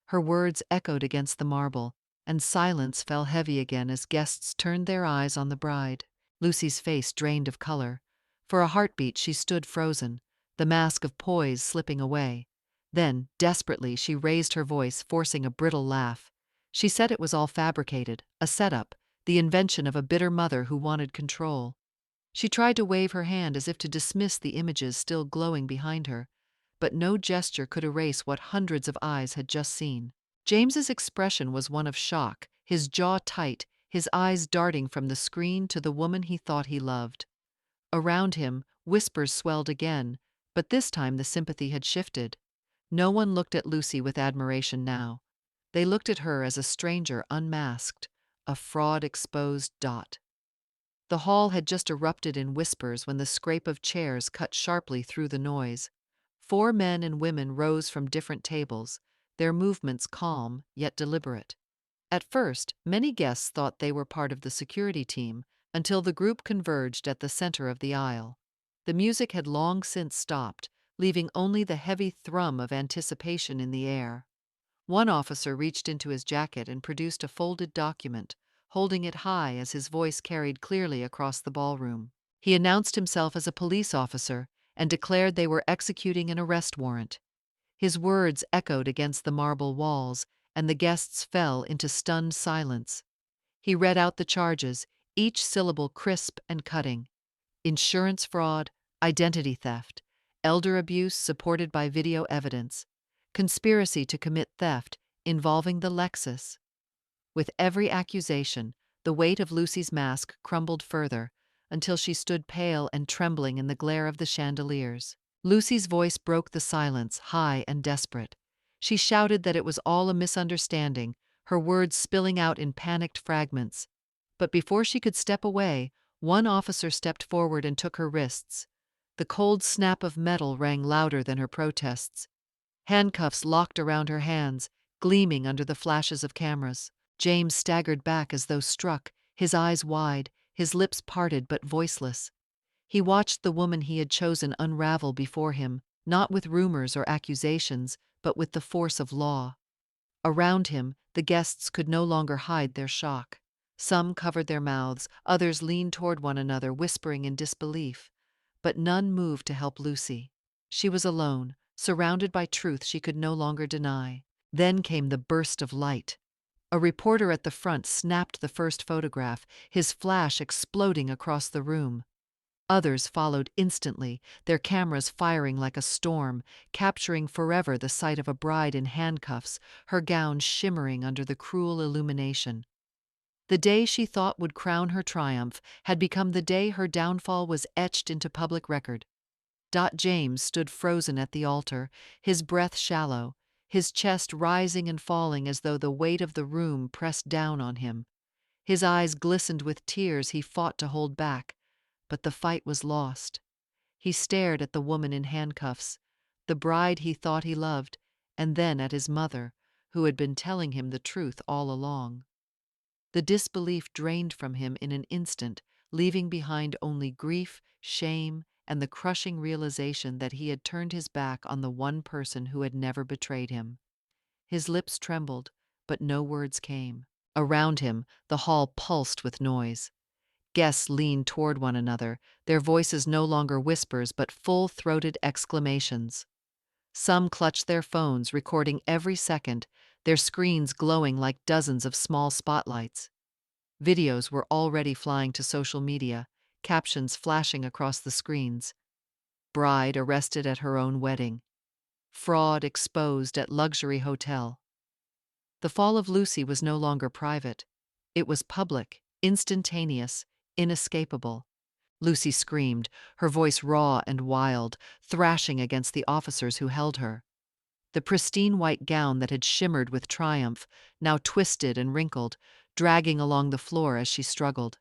Her words echoed against the marble, and silence fell heavy again as guests turned their eyes on the bride. Lucy's face drained of color. For a heartbeat she stood frozen, the mask of poise slipping away. Then, desperately, she raised her voice, forcing a brittle laugh. She said it was all fabricated, a setup, the invention of a bitter mother who wanted control. She tried to wave her hand as if to dismiss the images still glowing behind her, but no gesture could erase what hundreds of eyes had just seen. James's expression was one of shock, his jaw tight, his eyes darting from the screen to the woman he thought he loved. Around him, whispers swelled again, but this time the sympathy had shifted. No one looked at Lucy with admiration now. They looked at her as a stranger unmasked, a fraud exposed dot. The hall had just erupted in whispers when the scrape of chairs cut sharply through the noise. 4 men and women rose from different tables, their movements calm yet deliberate. At first, many guests thought they were part of the security team until the group converged at the center of the aisle. The music had long since stopped, leaving only the heavy thrum of anticipation in the air. One officer reached into his jacket and produced a folded document, holding it high as his voice carried clearly across the ballroom. He announced himself as a police officer and declared they were executing an arrest warrant. His words echoed against the marble walls, and the guests fell into stunned silence. He read out the charges, each syllable crisp and cutting. Insurance fraud, identity theft, elder abuse supported by video evidence, conspiracy to commit theft involving the Lexus. With every accusation, the weight of Lucy's mask crumbled further, until she stood pale and trembling in the glare of the chandeliers. Lucy's voice broke the silence, high and desperate. She shouted that it was all a misunderstanding, her words spilling out in panicked fragments. But before she could step away, one officer stepped forward and took her wrists. The cold snap of metal rang louder than her protests. Handcuffs locked around her hands, gleaming under the flashes of cameras. James staggered back as though struck, his eyes wide, his lips parted but voiceless. He watched the woman he had chosen unravel before him, not with rumors or accusations, but with the force of law. Around him, the guests could no longer hide their shock. Some covered their mouths, others leaned toward one another, whispering in disbelief. But none moved to help Lucy. She was alone, surrounded by truth she could no longer deny. Then came the burst of light. A reporter at the front snapped the first photograph, his flash exploding across the room. Others followed instantly, their cameras firing like a storm, capturing forever the sight of a bride in handcuffs, her gown shimmering under the cruel illumination. The day she thought would crown her triumph had become the day her downfall was etched into public record. James stood frozen at the altar, his breath shallow, his chest rising and falling as though the weight of the room pressed down on him. His eyes glistened with tears he fought to hold back, but the fight was lost. He stared at the woman in handcuffs, the bride he thought he loved, and then at his mother, who had been telling him the truth all along. The disbelief drained from him in an instant, leaving behind only grief, shame, and the crushing realization that he had turned his back on the one person who had never betrayed him. His lips trembled, but no words came. Around him, the hall pulsed with noise. Guests leaned toward one another, their voices no longer whispers but full-throated exclamations. Some clutched their phones, recording every second, their screens glowing like dozens of small spotlights. Videos were already flying to social media, captions flashing across the screens. Bride arrested at her own wedding. Fraud exposed at luxury hotel. The fall of Lucy was no longer private. It was public, instantaneous, inescapable. Lucy screamed, her voice raw and wild, thrashing against the officers who held her. The pristine white gown that had shimmered with triumph, now twisted and wrinkled, dragging along the floor as she struggled.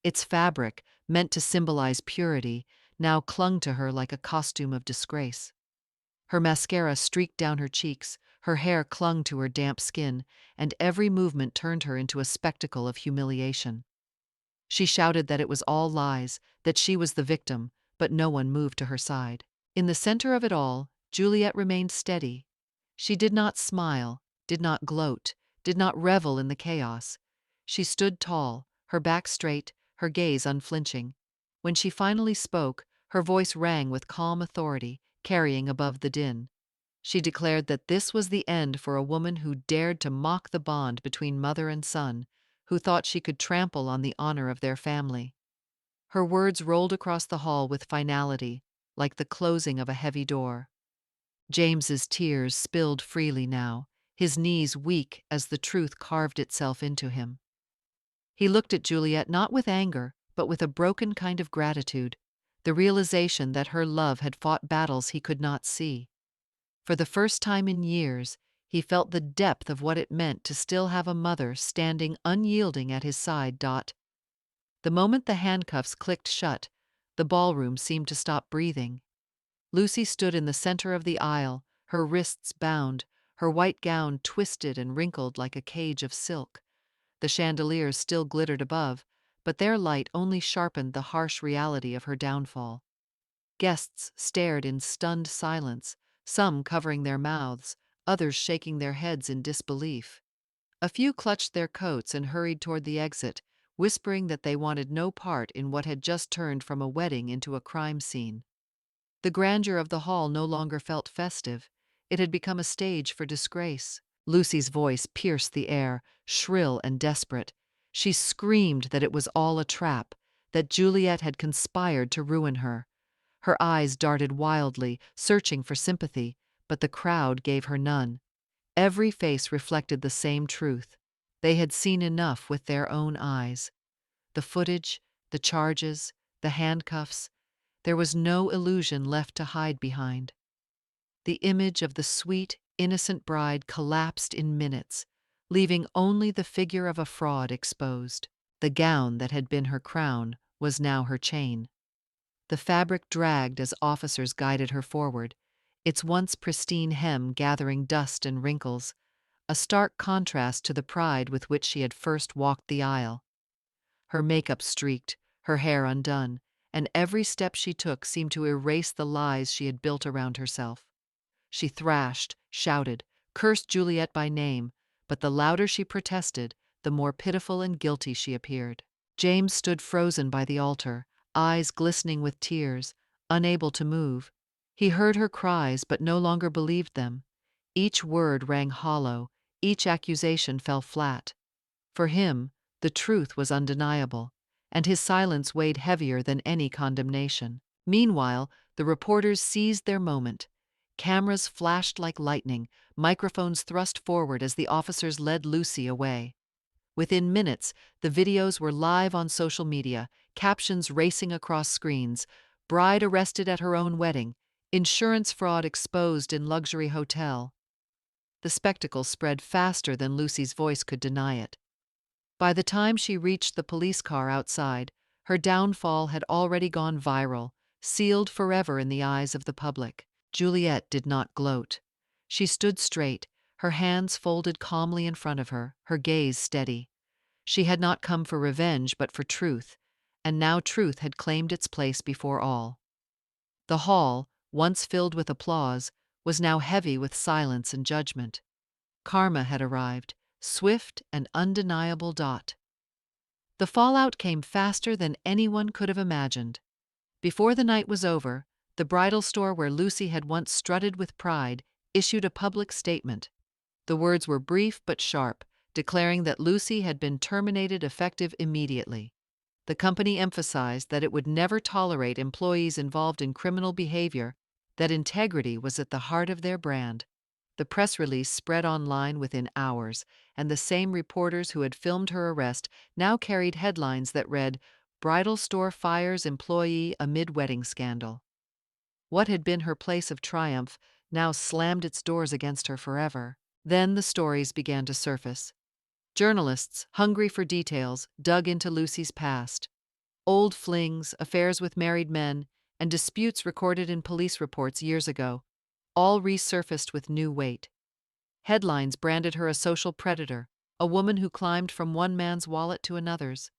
Its fabric, meant to symbolize purity, now clung to her like a costume of disgrace. Her mascara streaked down her cheeks, her hair clung to her damp skin, and every movement turned her into a spectacle of humiliation. She shouted that it was all lies, that she was the victim, but no one moved to her side. In the center of it all, Juliet remained steady. She did not smile, did not gloat, did not revel in the chaos. She stood tall, her back straight, her gaze unflinching. When she finally spoke, her voice rang with calm authority, carrying above the din. She declared that this was the end for a woman who dared to mock the bond between mother and son, who thought she could trample on the honor of their family. Her words rolled across the hall with finality, like the closing of a heavy door. James's tears spilled freely now, his knees weak as the truth carved itself into him. He looked at Juliet not with anger, but with a broken kind of gratitude, the realization that her love had fought battles he could not see. For the first time in years, he felt the depth of what it meant to still have a mother standing unyielding at his side. The moment the handcuffs clicked shut, the ballroom seemed to stop breathing. Lucy stood in the center of the aisle, her wrists bound, her white gown twisted and wrinkled like a cage of silk. The chandeliers still glittered above, but their light only sharpened the harsh reality of her downfall. Guests stared in stunned silence, some covering their mouths, others shaking their heads in disbelief. A few clutched their coats and hurried toward the exit, whispering that they wanted no part in what had just turned from a wedding into a crime scene. The grandeur of the hall no longer felt festive. It had become a stage for disgrace. Lucy's voice pierced the air, shrill and desperate. She screamed that it was all a trap, that Juliet had conspired to ruin her. Her eyes darted wildly, searching for sympathy, but the crowd gave her none. Every face reflected the same truth. They had seen enough with their own eyes. The footage, the charges, the handcuffs, there was no illusion left to hide behind. The image of the sweet, innocent bride collapsed in minutes, leaving only the figure of a fraud exposed. The gown that had been her crown was now her chain. The fabric dragged as officers guided her forward, its once pristine hem gathering dust and wrinkles, a stark contrast to the pride with which she had first walked the aisle. Her makeup streaked, her hair undone, and every step she took seemed to erase the lies she had built around herself. She thrashed, shouted, cursed Juliet by name, but the louder she protested, the more pitiful and guilty she appeared. James stood frozen by the altar, eyes glistening with tears, unable to move. He heard her cries but no longer believed them. Each word rang hollow, each accusation fell flat. For him, the truth was undeniable, and his silence weighed heavier than any condemnation. Meanwhile, the reporters seized their moment. Cameras flashed like lightning, microphones thrust forward as the officers led Lucy away. Within minutes, the videos were live on social media, captions racing across screens, bride arrested at her own wedding, insurance fraud exposed in luxury hotel. The spectacle spread faster than Lucy's voice could deny it. By the time she reached the police car outside, her downfall had already gone viral, sealed forever in the eyes of the public. Juliet did not gloat. She stood straight, her hands folded calmly in front of her, her gaze steady. She had not come for revenge but for truth, and now truth had claimed its place before all. The hall, once filled with applause, was now heavy with silence and judgment. Karma had arrived, swift and undeniable. The fallout came faster than anyone could have imagined. Before the night was over, the bridal store where Lucy had once strutted with pride issued a public statement. The words were brief but sharp, declaring that Lucy had been terminated effective immediately. The company emphasized that it would never tolerate employees involved in criminal behavior, that integrity was at the heart of their brand. The press release spread online within hours, and the same reporters who had filmed her arrest now carried headlines that read, "Bridal store fires employee amid wedding scandal." What had been her place of triumph now slammed its doors against her forever. Then the stories began to surface. Journalists, hungry for details, dug into Lucy's past. Old flings, affairs with married men, and disputes recorded in police reports years ago, all resurfaced with new weight. Headlines branded her a social predator, a woman who climbed from one man's wallet to another's.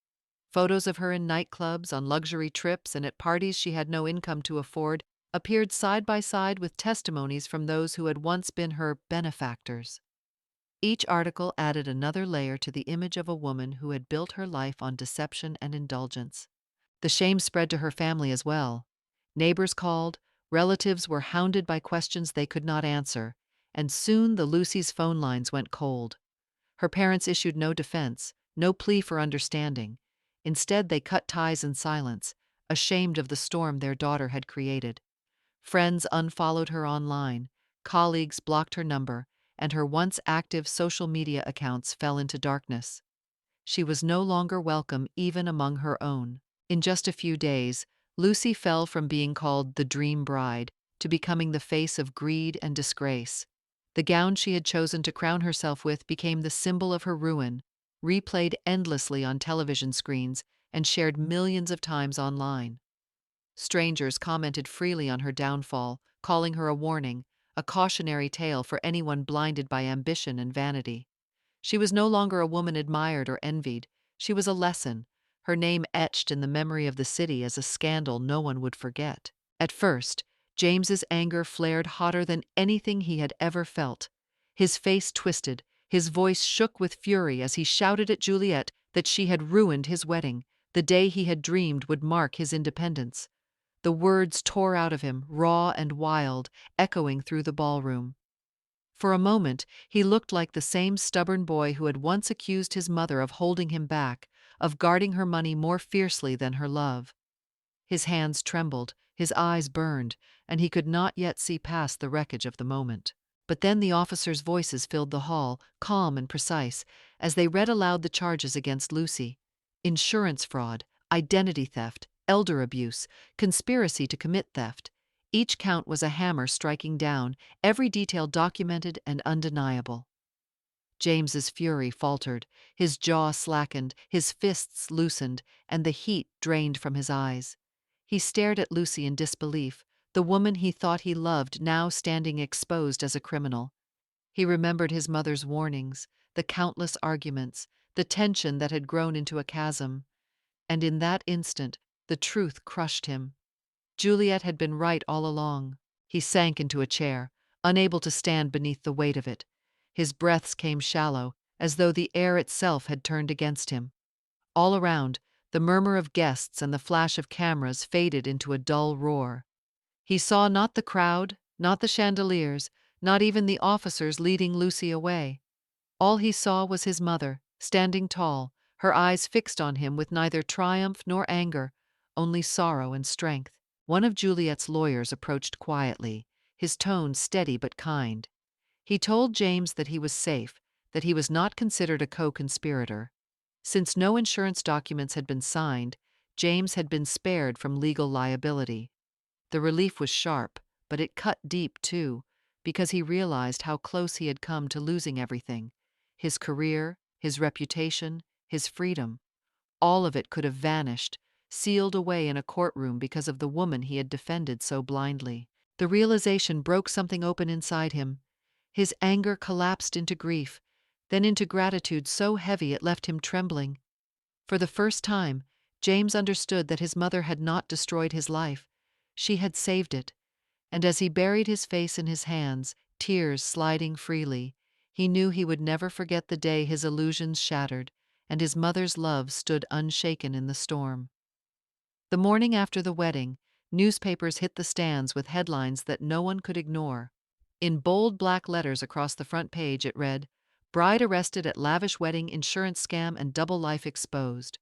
Photos of her in nightclubs, on luxury trips, and at parties she had no income to afford appeared side by side with testimonies from those who had once been her benefactors. Each article added another layer to the image of a woman who had built her life on deception and indulgence. The shame spread to her family as well. Neighbors called, relatives were hounded by questions they could not answer, and soon the Lucy's phone lines went cold. Her parents issued no defense, no plea for understanding. Instead, they cut ties in silence, ashamed of the storm their daughter had created. Friends unfollowed her online, colleagues blocked her number, and her once active social media accounts fell into darkness. She was no longer welcome even among her own. In just a few days, Lucy fell from being called the dream bride to becoming the face of greed and disgrace. The gown she had chosen to crown herself with became the symbol of her ruin, replayed endlessly on television screens and shared millions of times online. Strangers commented freely on her downfall, calling her a warning, a cautionary tale for anyone blinded by ambition and vanity. She was no longer a woman admired or envied. She was a lesson, her name etched in the memory of the city as a scandal no one would forget. At first, James's anger flared hotter than anything he had ever felt. His face twisted, his voice shook with fury as he shouted at Juliet that she had ruined his wedding, the day he had dreamed would mark his independence. The words tore out of him, raw and wild, echoing through the ballroom. For a moment, he looked like the same stubborn boy who had once accused his mother of holding him back, of guarding her money more fiercely than her love. His hands trembled, his eyes burned, and he could not yet see past the wreckage of the moment. But then the officers' voices filled the hall, calm and precise, as they read aloud the charges against Lucy. Insurance fraud, identity theft, elder abuse, conspiracy to commit theft. Each count was a hammer striking down, every detail documented and undeniable. James's fury faltered, his jaw slackened, his fists loosened, and the heat drained from his eyes. He stared at Lucy in disbelief, the woman he thought he loved now standing exposed as a criminal. He remembered his mother's warnings, the countless arguments, the tension that had grown into a chasm. And in that instant, the truth crushed him. Juliet had been right all along. He sank into a chair, unable to stand beneath the weight of it. His breaths came shallow, as though the air itself had turned against him. All around, the murmur of guests and the flash of cameras faded into a dull roar. He saw not the crowd, not the chandeliers, not even the officers leading Lucy away. All he saw was his mother, standing tall, her eyes fixed on him with neither triumph nor anger, only sorrow and strength. One of Juliet's lawyers approached quietly, his tone steady but kind. He told James that he was safe, that he was not considered a co-conspirator. Since no insurance documents had been signed, James had been spared from legal liability. The relief was sharp, but it cut deep too, because he realized how close he had come to losing everything. His career, his reputation, his freedom. All of it could have vanished, sealed away in a courtroom because of the woman he had defended so blindly. The realization broke something open inside him. His anger collapsed into grief, then into gratitude so heavy it left him trembling. For the first time, James understood that his mother had not destroyed his life. She had saved it, and as he buried his face in his hands, tears sliding freely, he knew he would never forget the day his illusions shattered and his mother's love stood unshaken in the storm. The morning after the wedding, newspapers hit the stands with headlines that no one could ignore. In bold black letters across the front page it read, "Bride arrested at lavish wedding insurance scam and double life exposed."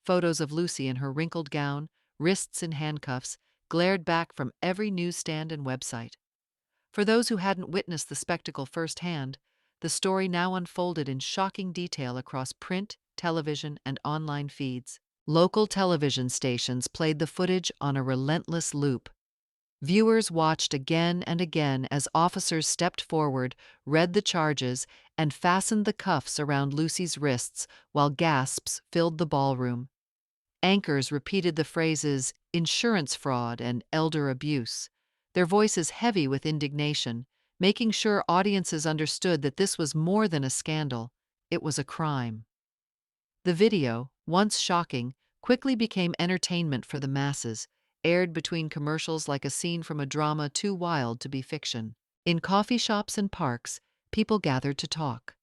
Photos of Lucy in her wrinkled gown, wrists in handcuffs, glared back from every newsstand and website. For those who hadn't witnessed the spectacle firsthand, the story now unfolded in shocking detail across print, television, and online feeds. Local television stations played the footage on a relentless loop. Viewers watched again and again as officers stepped forward, read the charges, and fastened the cuffs around Lucy's wrists while gasps filled the ballroom. Anchors repeated the phrases insurance fraud and elder abuse, their voices heavy with indignation, making sure audiences understood that this was more than a scandal, it was a crime. The video, once shocking, quickly became entertainment for the masses, aired between commercials like a scene from a drama too wild to be fiction. In coffee shops and parks, people gathered to talk.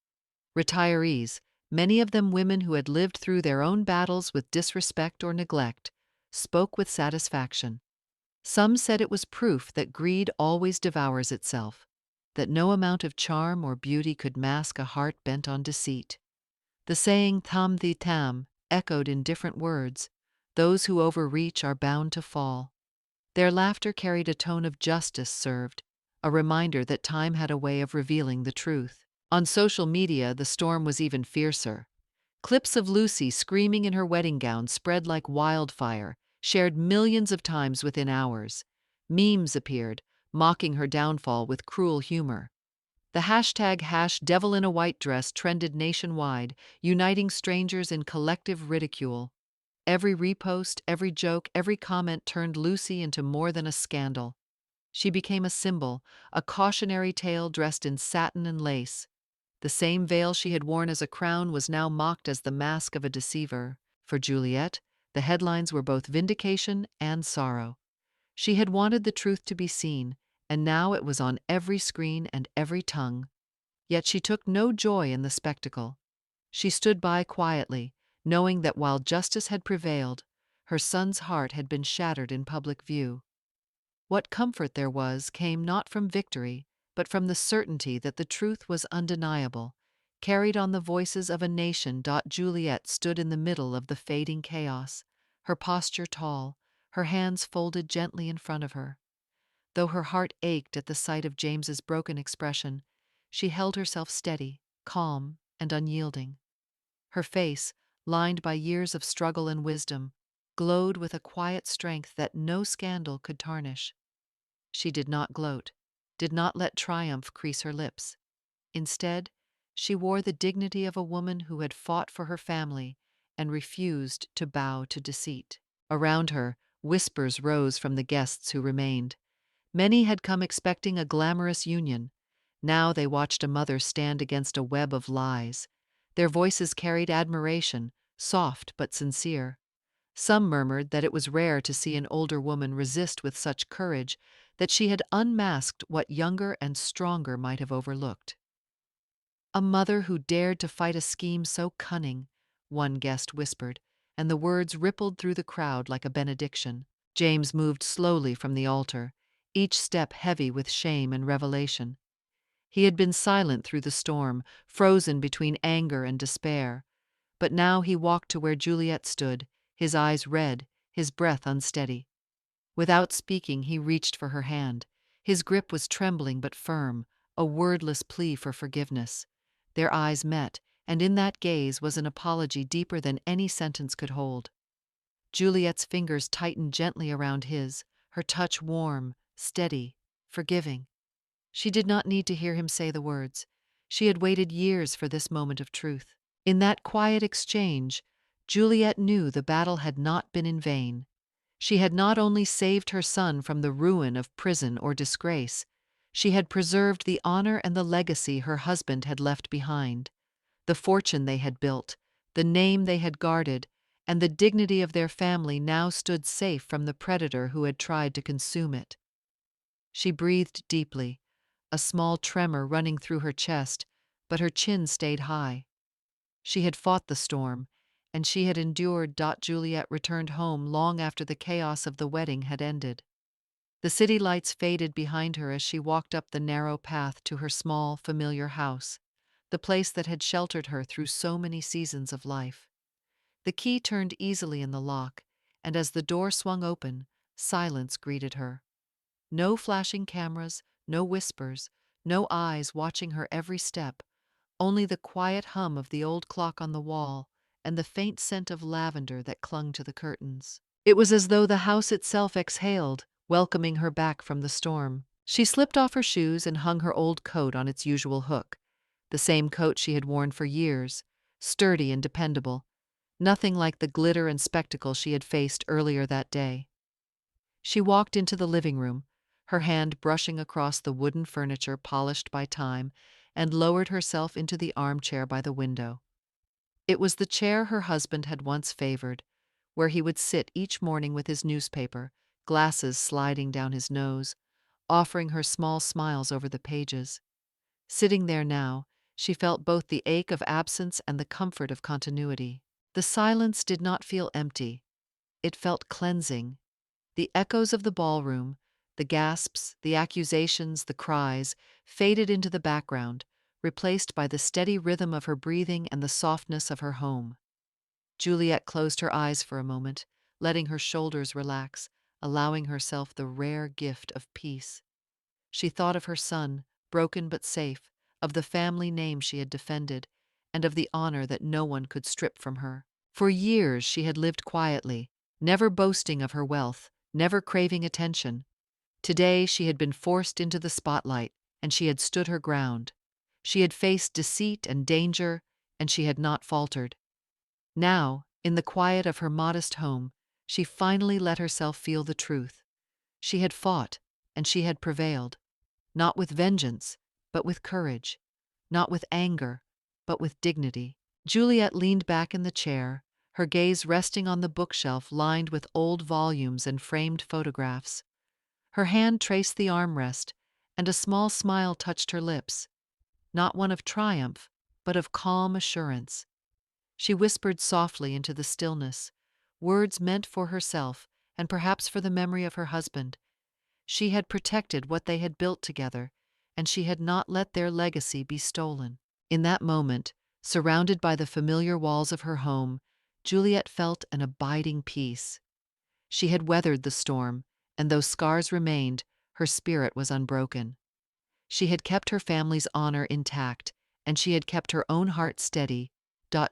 Retirees, many of them women who had lived through their own battles with disrespect or neglect, spoke with satisfaction. Some said it was proof that greed always devours itself, that no amount of charm or beauty could mask a heart bent on deceit. The saying "tam the tam" echoed in different words, "Those who overreach are bound to fall." Their laughter carried a tone of justice served, a reminder that time had a way of revealing the truth. On social media, the storm was even fiercer. Clips of Lucy screaming in her wedding gown spread like wildfire, shared millions of times within hours. Memes appeared, mocking her downfall with cruel humor. The hashtag #DevilInAWhiteDress trended nationwide, uniting strangers in collective ridicule. Every repost, every joke, every comment turned Lucy into more than a scandal. She became a symbol, a cautionary tale dressed in satin and lace. The same veil she had worn as a crown was now mocked as the mask of a deceiver. For Juliet, the headlines were both vindication and sorrow. She had wanted the truth to be seen, and now it was on every screen and every tongue. Yet she took no joy in the spectacle. She stood by quietly, knowing that while justice had prevailed, her son's heart had been shattered in public view. What comfort there was came not from victory, but from the certainty that the truth was undeniable, carried on the voices of a nation. Juliet stood in the middle of the fading chaos, her posture tall, her hands folded gently in front of her. Though her heart ached at the sight of James's broken expression, she held herself steady, calm, and unyielding. Her face, lined by years of struggle and wisdom, glowed with a quiet strength that no scandal could tarnish. She did not gloat, did not let triumph crease her lips. Instead, she wore the dignity of a woman who had fought for her family and refused to bow to deceit. Around her, whispers rose from the guests who remained. Many had come expecting a glamorous union. Now they watched a mother stand against a web of lies. Their voices carried admiration, soft but sincere. Some murmured that it was rare to see an older woman resist with such courage, that she had unmasked what younger and stronger might have overlooked. "A mother who dared to fight a scheme so cunning," one guest whispered, and the words rippled through the crowd like a benediction. James moved slowly from the altar, each step heavy with shame and revelation. He had been silent through the storm, frozen between anger and despair. But now he walked to where Juliet stood, his eyes red, his breath unsteady. Without speaking, he reached for her hand. His grip was trembling but firm, a wordless plea for forgiveness. Their eyes met, and in that gaze was an apology deeper than any sentence could hold. Juliet's fingers tightened gently around his, her touch warm, steady, forgiving. She did not need to hear him say the words. She had waited years for this moment of truth. In that quiet exchange, Juliet knew the battle had not been in vain. She had not only saved her son from the ruin of prison or disgrace, she had preserved the honor and the legacy her husband had left behind, the fortune they had built, the name they had guarded, and the dignity of their family now stood safe from the predator who had tried to consume it. She breathed deeply, a small tremor running through her chest, but her chin stayed high. She had fought the storm, and she had endured. Juliet returned home long after the chaos of the wedding had ended. The city lights faded behind her as she walked up the narrow path to her small, familiar house, the place that had sheltered her through so many seasons of life. The key turned easily in the lock, and as the door swung open, silence greeted her. No flashing cameras, no whispers, no eyes watching her every step, only the quiet hum of the old clock on the wall and the faint scent of lavender that clung to the curtains. It was as though the house itself exhaled, welcoming her back from the storm. She slipped off her shoes and hung her old coat on its usual hook, the same coat she had worn for years, sturdy and dependable, nothing like the glitter and spectacle she had faced earlier that day. She walked into the living room, her hand brushing across the wooden furniture polished by time, and lowered herself into the armchair by the window. It was the chair her husband had once favored, where he would sit each morning with his newspaper, glasses sliding down his nose, offering her small smiles over the pages. Sitting there now, she felt both the ache of absence and the comfort of continuity. The silence did not feel empty. It felt cleansing. The echoes of the ballroom, the gasps, the accusations, the cries, faded into the background, replaced by the steady rhythm of her breathing and the softness of her home. Juliet closed her eyes for a moment, letting her shoulders relax, allowing herself the rare gift of peace. She thought of her son, broken but safe, of the family name she had defended, and of the honor that no one could strip from her. For years she had lived quietly, never boasting of her wealth, never craving attention. Today she had been forced into the spotlight, and she had stood her ground. She had faced deceit and danger, and she had not faltered. Now, in the quiet of her modest home, she finally let herself feel the truth. She had fought, and she had prevailed. Not with vengeance, but with courage. Not with anger, but with dignity. Juliet leaned back in the chair, her gaze resting on the bookshelf lined with old volumes and framed photographs. Her hand traced the armrest, and a small smile touched her lips. Not one of triumph, but of calm assurance. She whispered softly into the stillness, words meant for herself and perhaps for the memory of her husband. She had protected what they had built together, and she had not let their legacy be stolen. In that moment, surrounded by the familiar walls of her home, Juliet felt an abiding peace. She had weathered the storm, and though scars remained, her spirit was unbroken. She had kept her family's honor intact, and she had kept her own heart steady.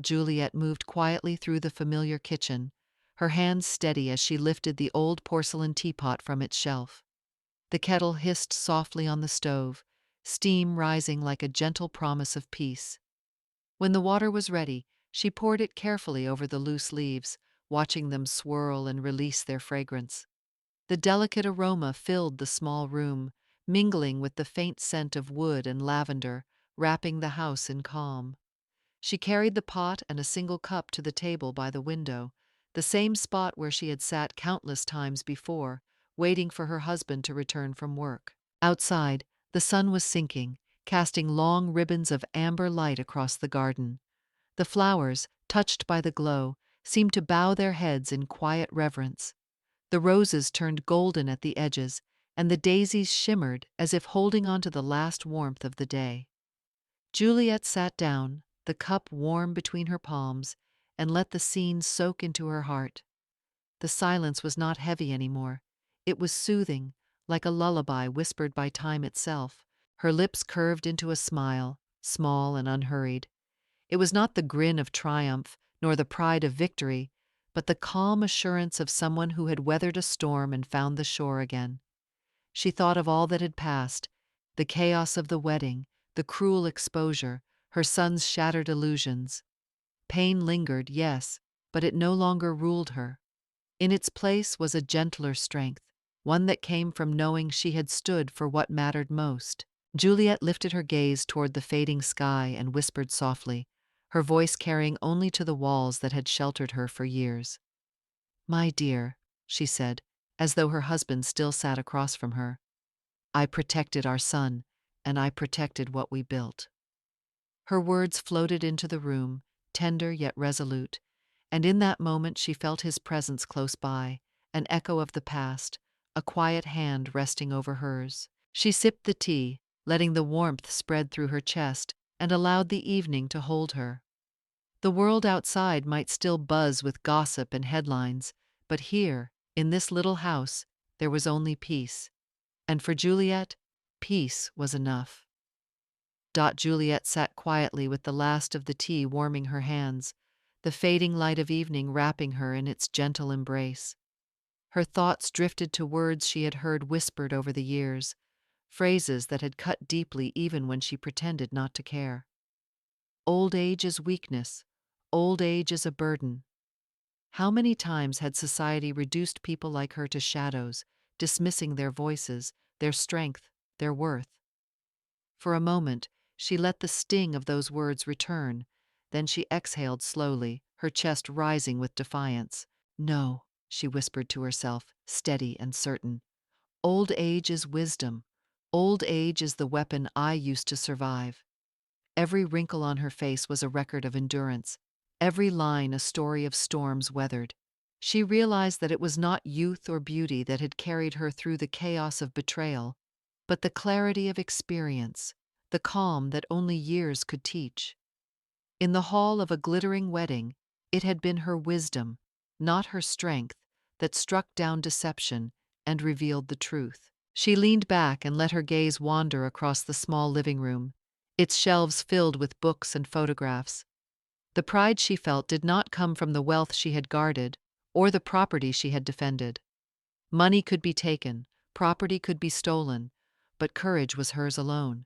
Juliet moved quietly through the familiar kitchen, her hands steady as she lifted the old porcelain teapot from its shelf. The kettle hissed softly on the stove, steam rising like a gentle promise of peace. When the water was ready, she poured it carefully over the loose leaves, watching them swirl and release their fragrance. The delicate aroma filled the small room, mingling with the faint scent of wood and lavender, wrapping the house in calm. She carried the pot and a single cup to the table by the window, the same spot where she had sat countless times before, waiting for her husband to return from work. Outside, the sun was sinking, casting long ribbons of amber light across the garden. The flowers, touched by the glow, seemed to bow their heads in quiet reverence. The roses turned golden at the edges, and the daisies shimmered as if holding on to the last warmth of the day. Juliet sat down, the cup warm between her palms, and let the scene soak into her heart. The silence was not heavy anymore. It was soothing, like a lullaby whispered by time itself. Her lips curved into a smile, small and unhurried. It was not the grin of triumph, nor the pride of victory, but the calm assurance of someone who had weathered a storm and found the shore again. She thought of all that had passed, the chaos of the wedding, the cruel exposure, her son's shattered illusions. Pain lingered, yes, but it no longer ruled her. In its place was a gentler strength, one that came from knowing she had stood for what mattered most. Juliet lifted her gaze toward the fading sky and whispered softly, her voice carrying only to the walls that had sheltered her for years. "My dear," she said, as though her husband still sat across from her, "I protected our son, and I protected what we built." Her words floated into the room, tender yet resolute, and in that moment she felt his presence close by, an echo of the past, a quiet hand resting over hers. She sipped the tea, letting the warmth spread through her chest, and allowed the evening to hold her. The world outside might still buzz with gossip and headlines, but here, in this little house, there was only peace. And for Juliet, peace was enough. Juliet sat quietly with the last of the tea warming her hands, the fading light of evening wrapping her in its gentle embrace. Her thoughts drifted to words she had heard whispered over the years, phrases that had cut deeply even when she pretended not to care. Old age is weakness. Old age is a burden. How many times had society reduced people like her to shadows, dismissing their voices, their strength, their worth? For a moment, she let the sting of those words return, then she exhaled slowly, her chest rising with defiance. "No," she whispered to herself, steady and certain. "Old age is wisdom. Old age is the weapon I used to survive." Every wrinkle on her face was a record of endurance, every line a story of storms weathered. She realized that it was not youth or beauty that had carried her through the chaos of betrayal, but the clarity of experience, the calm that only years could teach. In the hall of a glittering wedding, it had been her wisdom, not her strength, that struck down deception and revealed the truth. She leaned back and let her gaze wander across the small living room, its shelves filled with books and photographs. The pride she felt did not come from the wealth she had guarded or the property she had defended. Money could be taken, property could be stolen, but courage was hers alone.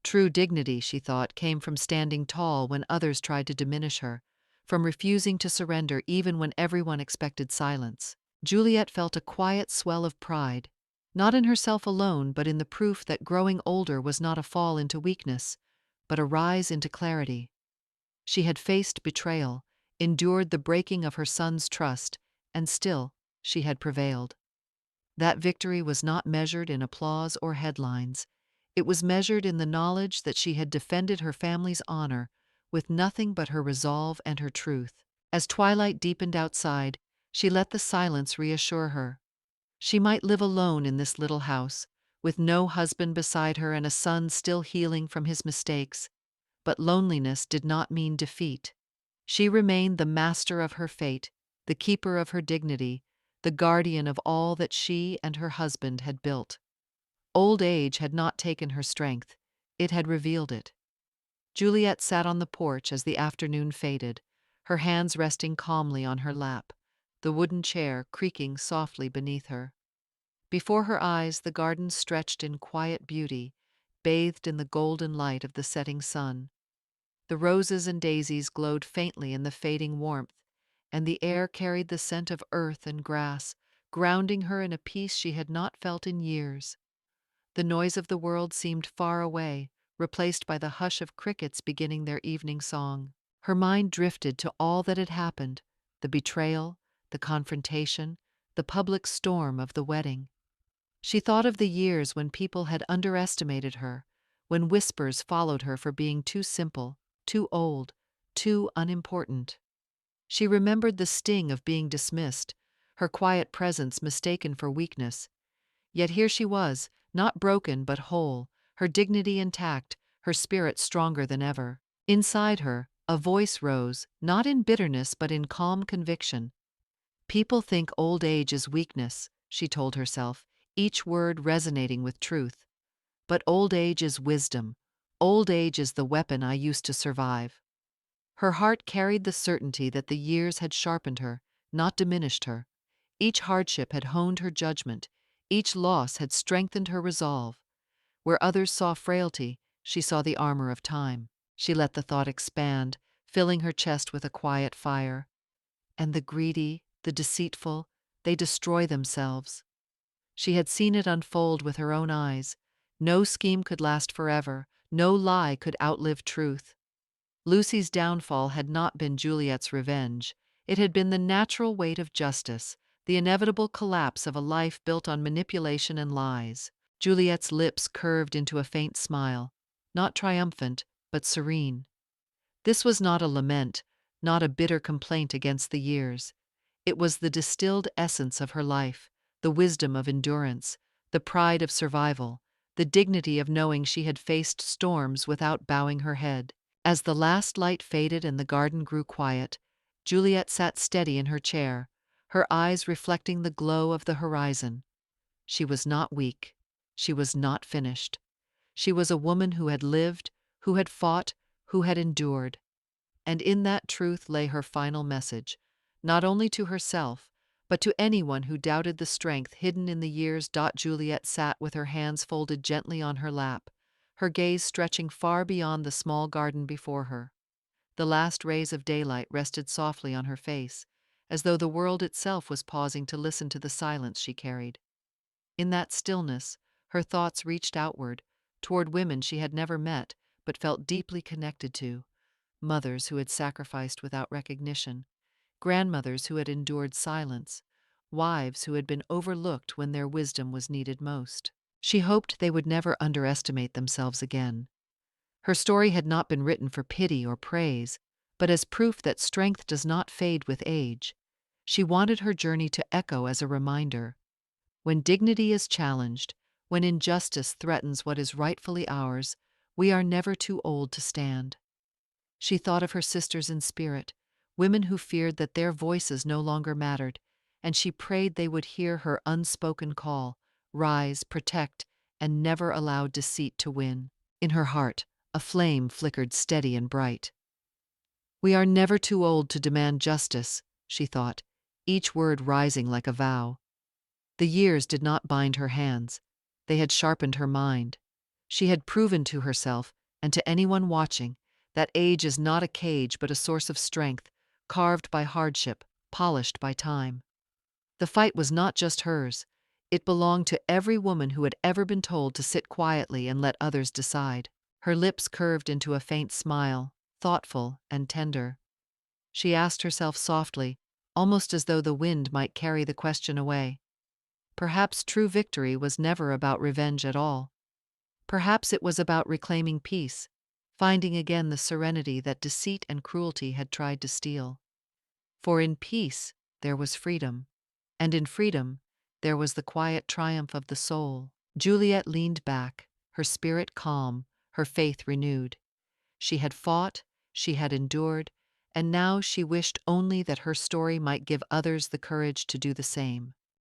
True dignity, she thought, came from standing tall when others tried to diminish her, from refusing to surrender even when everyone expected silence. Juliet felt a quiet swell of pride, not in herself alone, but in the proof that growing older was not a fall into weakness, but a rise into clarity. She had faced betrayal, endured the breaking of her son's trust, and still she had prevailed. That victory was not measured in applause or headlines. It was measured in the knowledge that she had defended her family's honor with nothing but her resolve and her truth. As twilight deepened outside, she let the silence reassure her. She might live alone in this little house, with no husband beside her and a son still healing from his mistakes, but loneliness did not mean defeat. She remained the master of her fate, the keeper of her dignity, the guardian of all that she and her husband had built. Old age had not taken her strength, it had revealed it. Juliet sat on the porch as the afternoon faded, her hands resting calmly on her lap, the wooden chair creaking softly beneath her. Before her eyes the garden stretched in quiet beauty, bathed in the golden light of the setting sun. The roses and daisies glowed faintly in the fading warmth, and the air carried the scent of earth and grass, grounding her in a peace she had not felt in years. The noise of the world seemed far away, replaced by the hush of crickets beginning their evening song. Her mind drifted to all that had happened, the betrayal, the confrontation, the public storm of the wedding. She thought of the years when people had underestimated her, when whispers followed her for being too simple, too old, too unimportant. She remembered the sting of being dismissed, her quiet presence mistaken for weakness. Yet here she was, not broken but whole, her dignity intact, her spirit stronger than ever. Inside her, a voice rose, not in bitterness but in calm conviction. "People think old age is weakness," she told herself, each word resonating with truth. "But old age is wisdom. Old age is the weapon I used to survive." Her heart carried the certainty that the years had sharpened her, not diminished her. Each hardship had honed her judgment, each loss had strengthened her resolve. Where others saw frailty, she saw the armor of time. She let the thought expand, filling her chest with a quiet fire. And the greedy, the deceitful, they destroy themselves. She had seen it unfold with her own eyes. No scheme could last forever, no lie could outlive truth. Lucy's downfall had not been Juliet's revenge. It had been the natural weight of justice, the inevitable collapse of a life built on manipulation and lies. Juliet's lips curved into a faint smile, not triumphant, but serene. This was not a lament, not a bitter complaint against the years. It was the distilled essence of her life, the wisdom of endurance, the pride of survival, the dignity of knowing she had faced storms without bowing her head. As the last light faded and the garden grew quiet, Juliet sat steady in her chair, her eyes reflecting the glow of the horizon. She was not weak. She was not finished. She was a woman who had lived, who had fought, who had endured. And in that truth lay her final message, not only to herself, but to anyone who doubted the strength hidden in the years. Juliet sat with her hands folded gently on her lap, her gaze stretching far beyond the small garden before her. The last rays of daylight rested softly on her face, as though the world itself was pausing to listen to the silence she carried. In that stillness, her thoughts reached outward, toward women she had never met but felt deeply connected to, mothers who had sacrificed without recognition, grandmothers who had endured silence, wives who had been overlooked when their wisdom was needed most. She hoped they would never underestimate themselves again. Her story had not been written for pity or praise, but as proof that strength does not fade with age. She wanted her journey to echo as a reminder. When dignity is challenged, when injustice threatens what is rightfully ours, we are never too old to stand. She thought of her sisters in spirit, women who feared that their voices no longer mattered, and she prayed they would hear her unspoken call, rise, protect, and never allow deceit to win. In her heart, a flame flickered steady and bright. We are never too old to demand justice, she thought, each word rising like a vow. The years did not bind her hands. They had sharpened her mind. She had proven to herself, and to anyone watching, that age is not a cage but a source of strength, carved by hardship, polished by time. The fight was not just hers. It belonged to every woman who had ever been told to sit quietly and let others decide. Her lips curved into a faint smile, thoughtful and tender. She asked herself softly, almost as though the wind might carry the question away. Perhaps true victory was never about revenge at all. Perhaps it was about reclaiming peace, finding again the serenity that deceit and cruelty had tried to steal. For in peace there was freedom, and in freedom there was the quiet triumph of the soul. Juliet leaned back, her spirit calm, her faith renewed. She had fought, she had endured, and now she wished only that her story might give others the courage to do the same.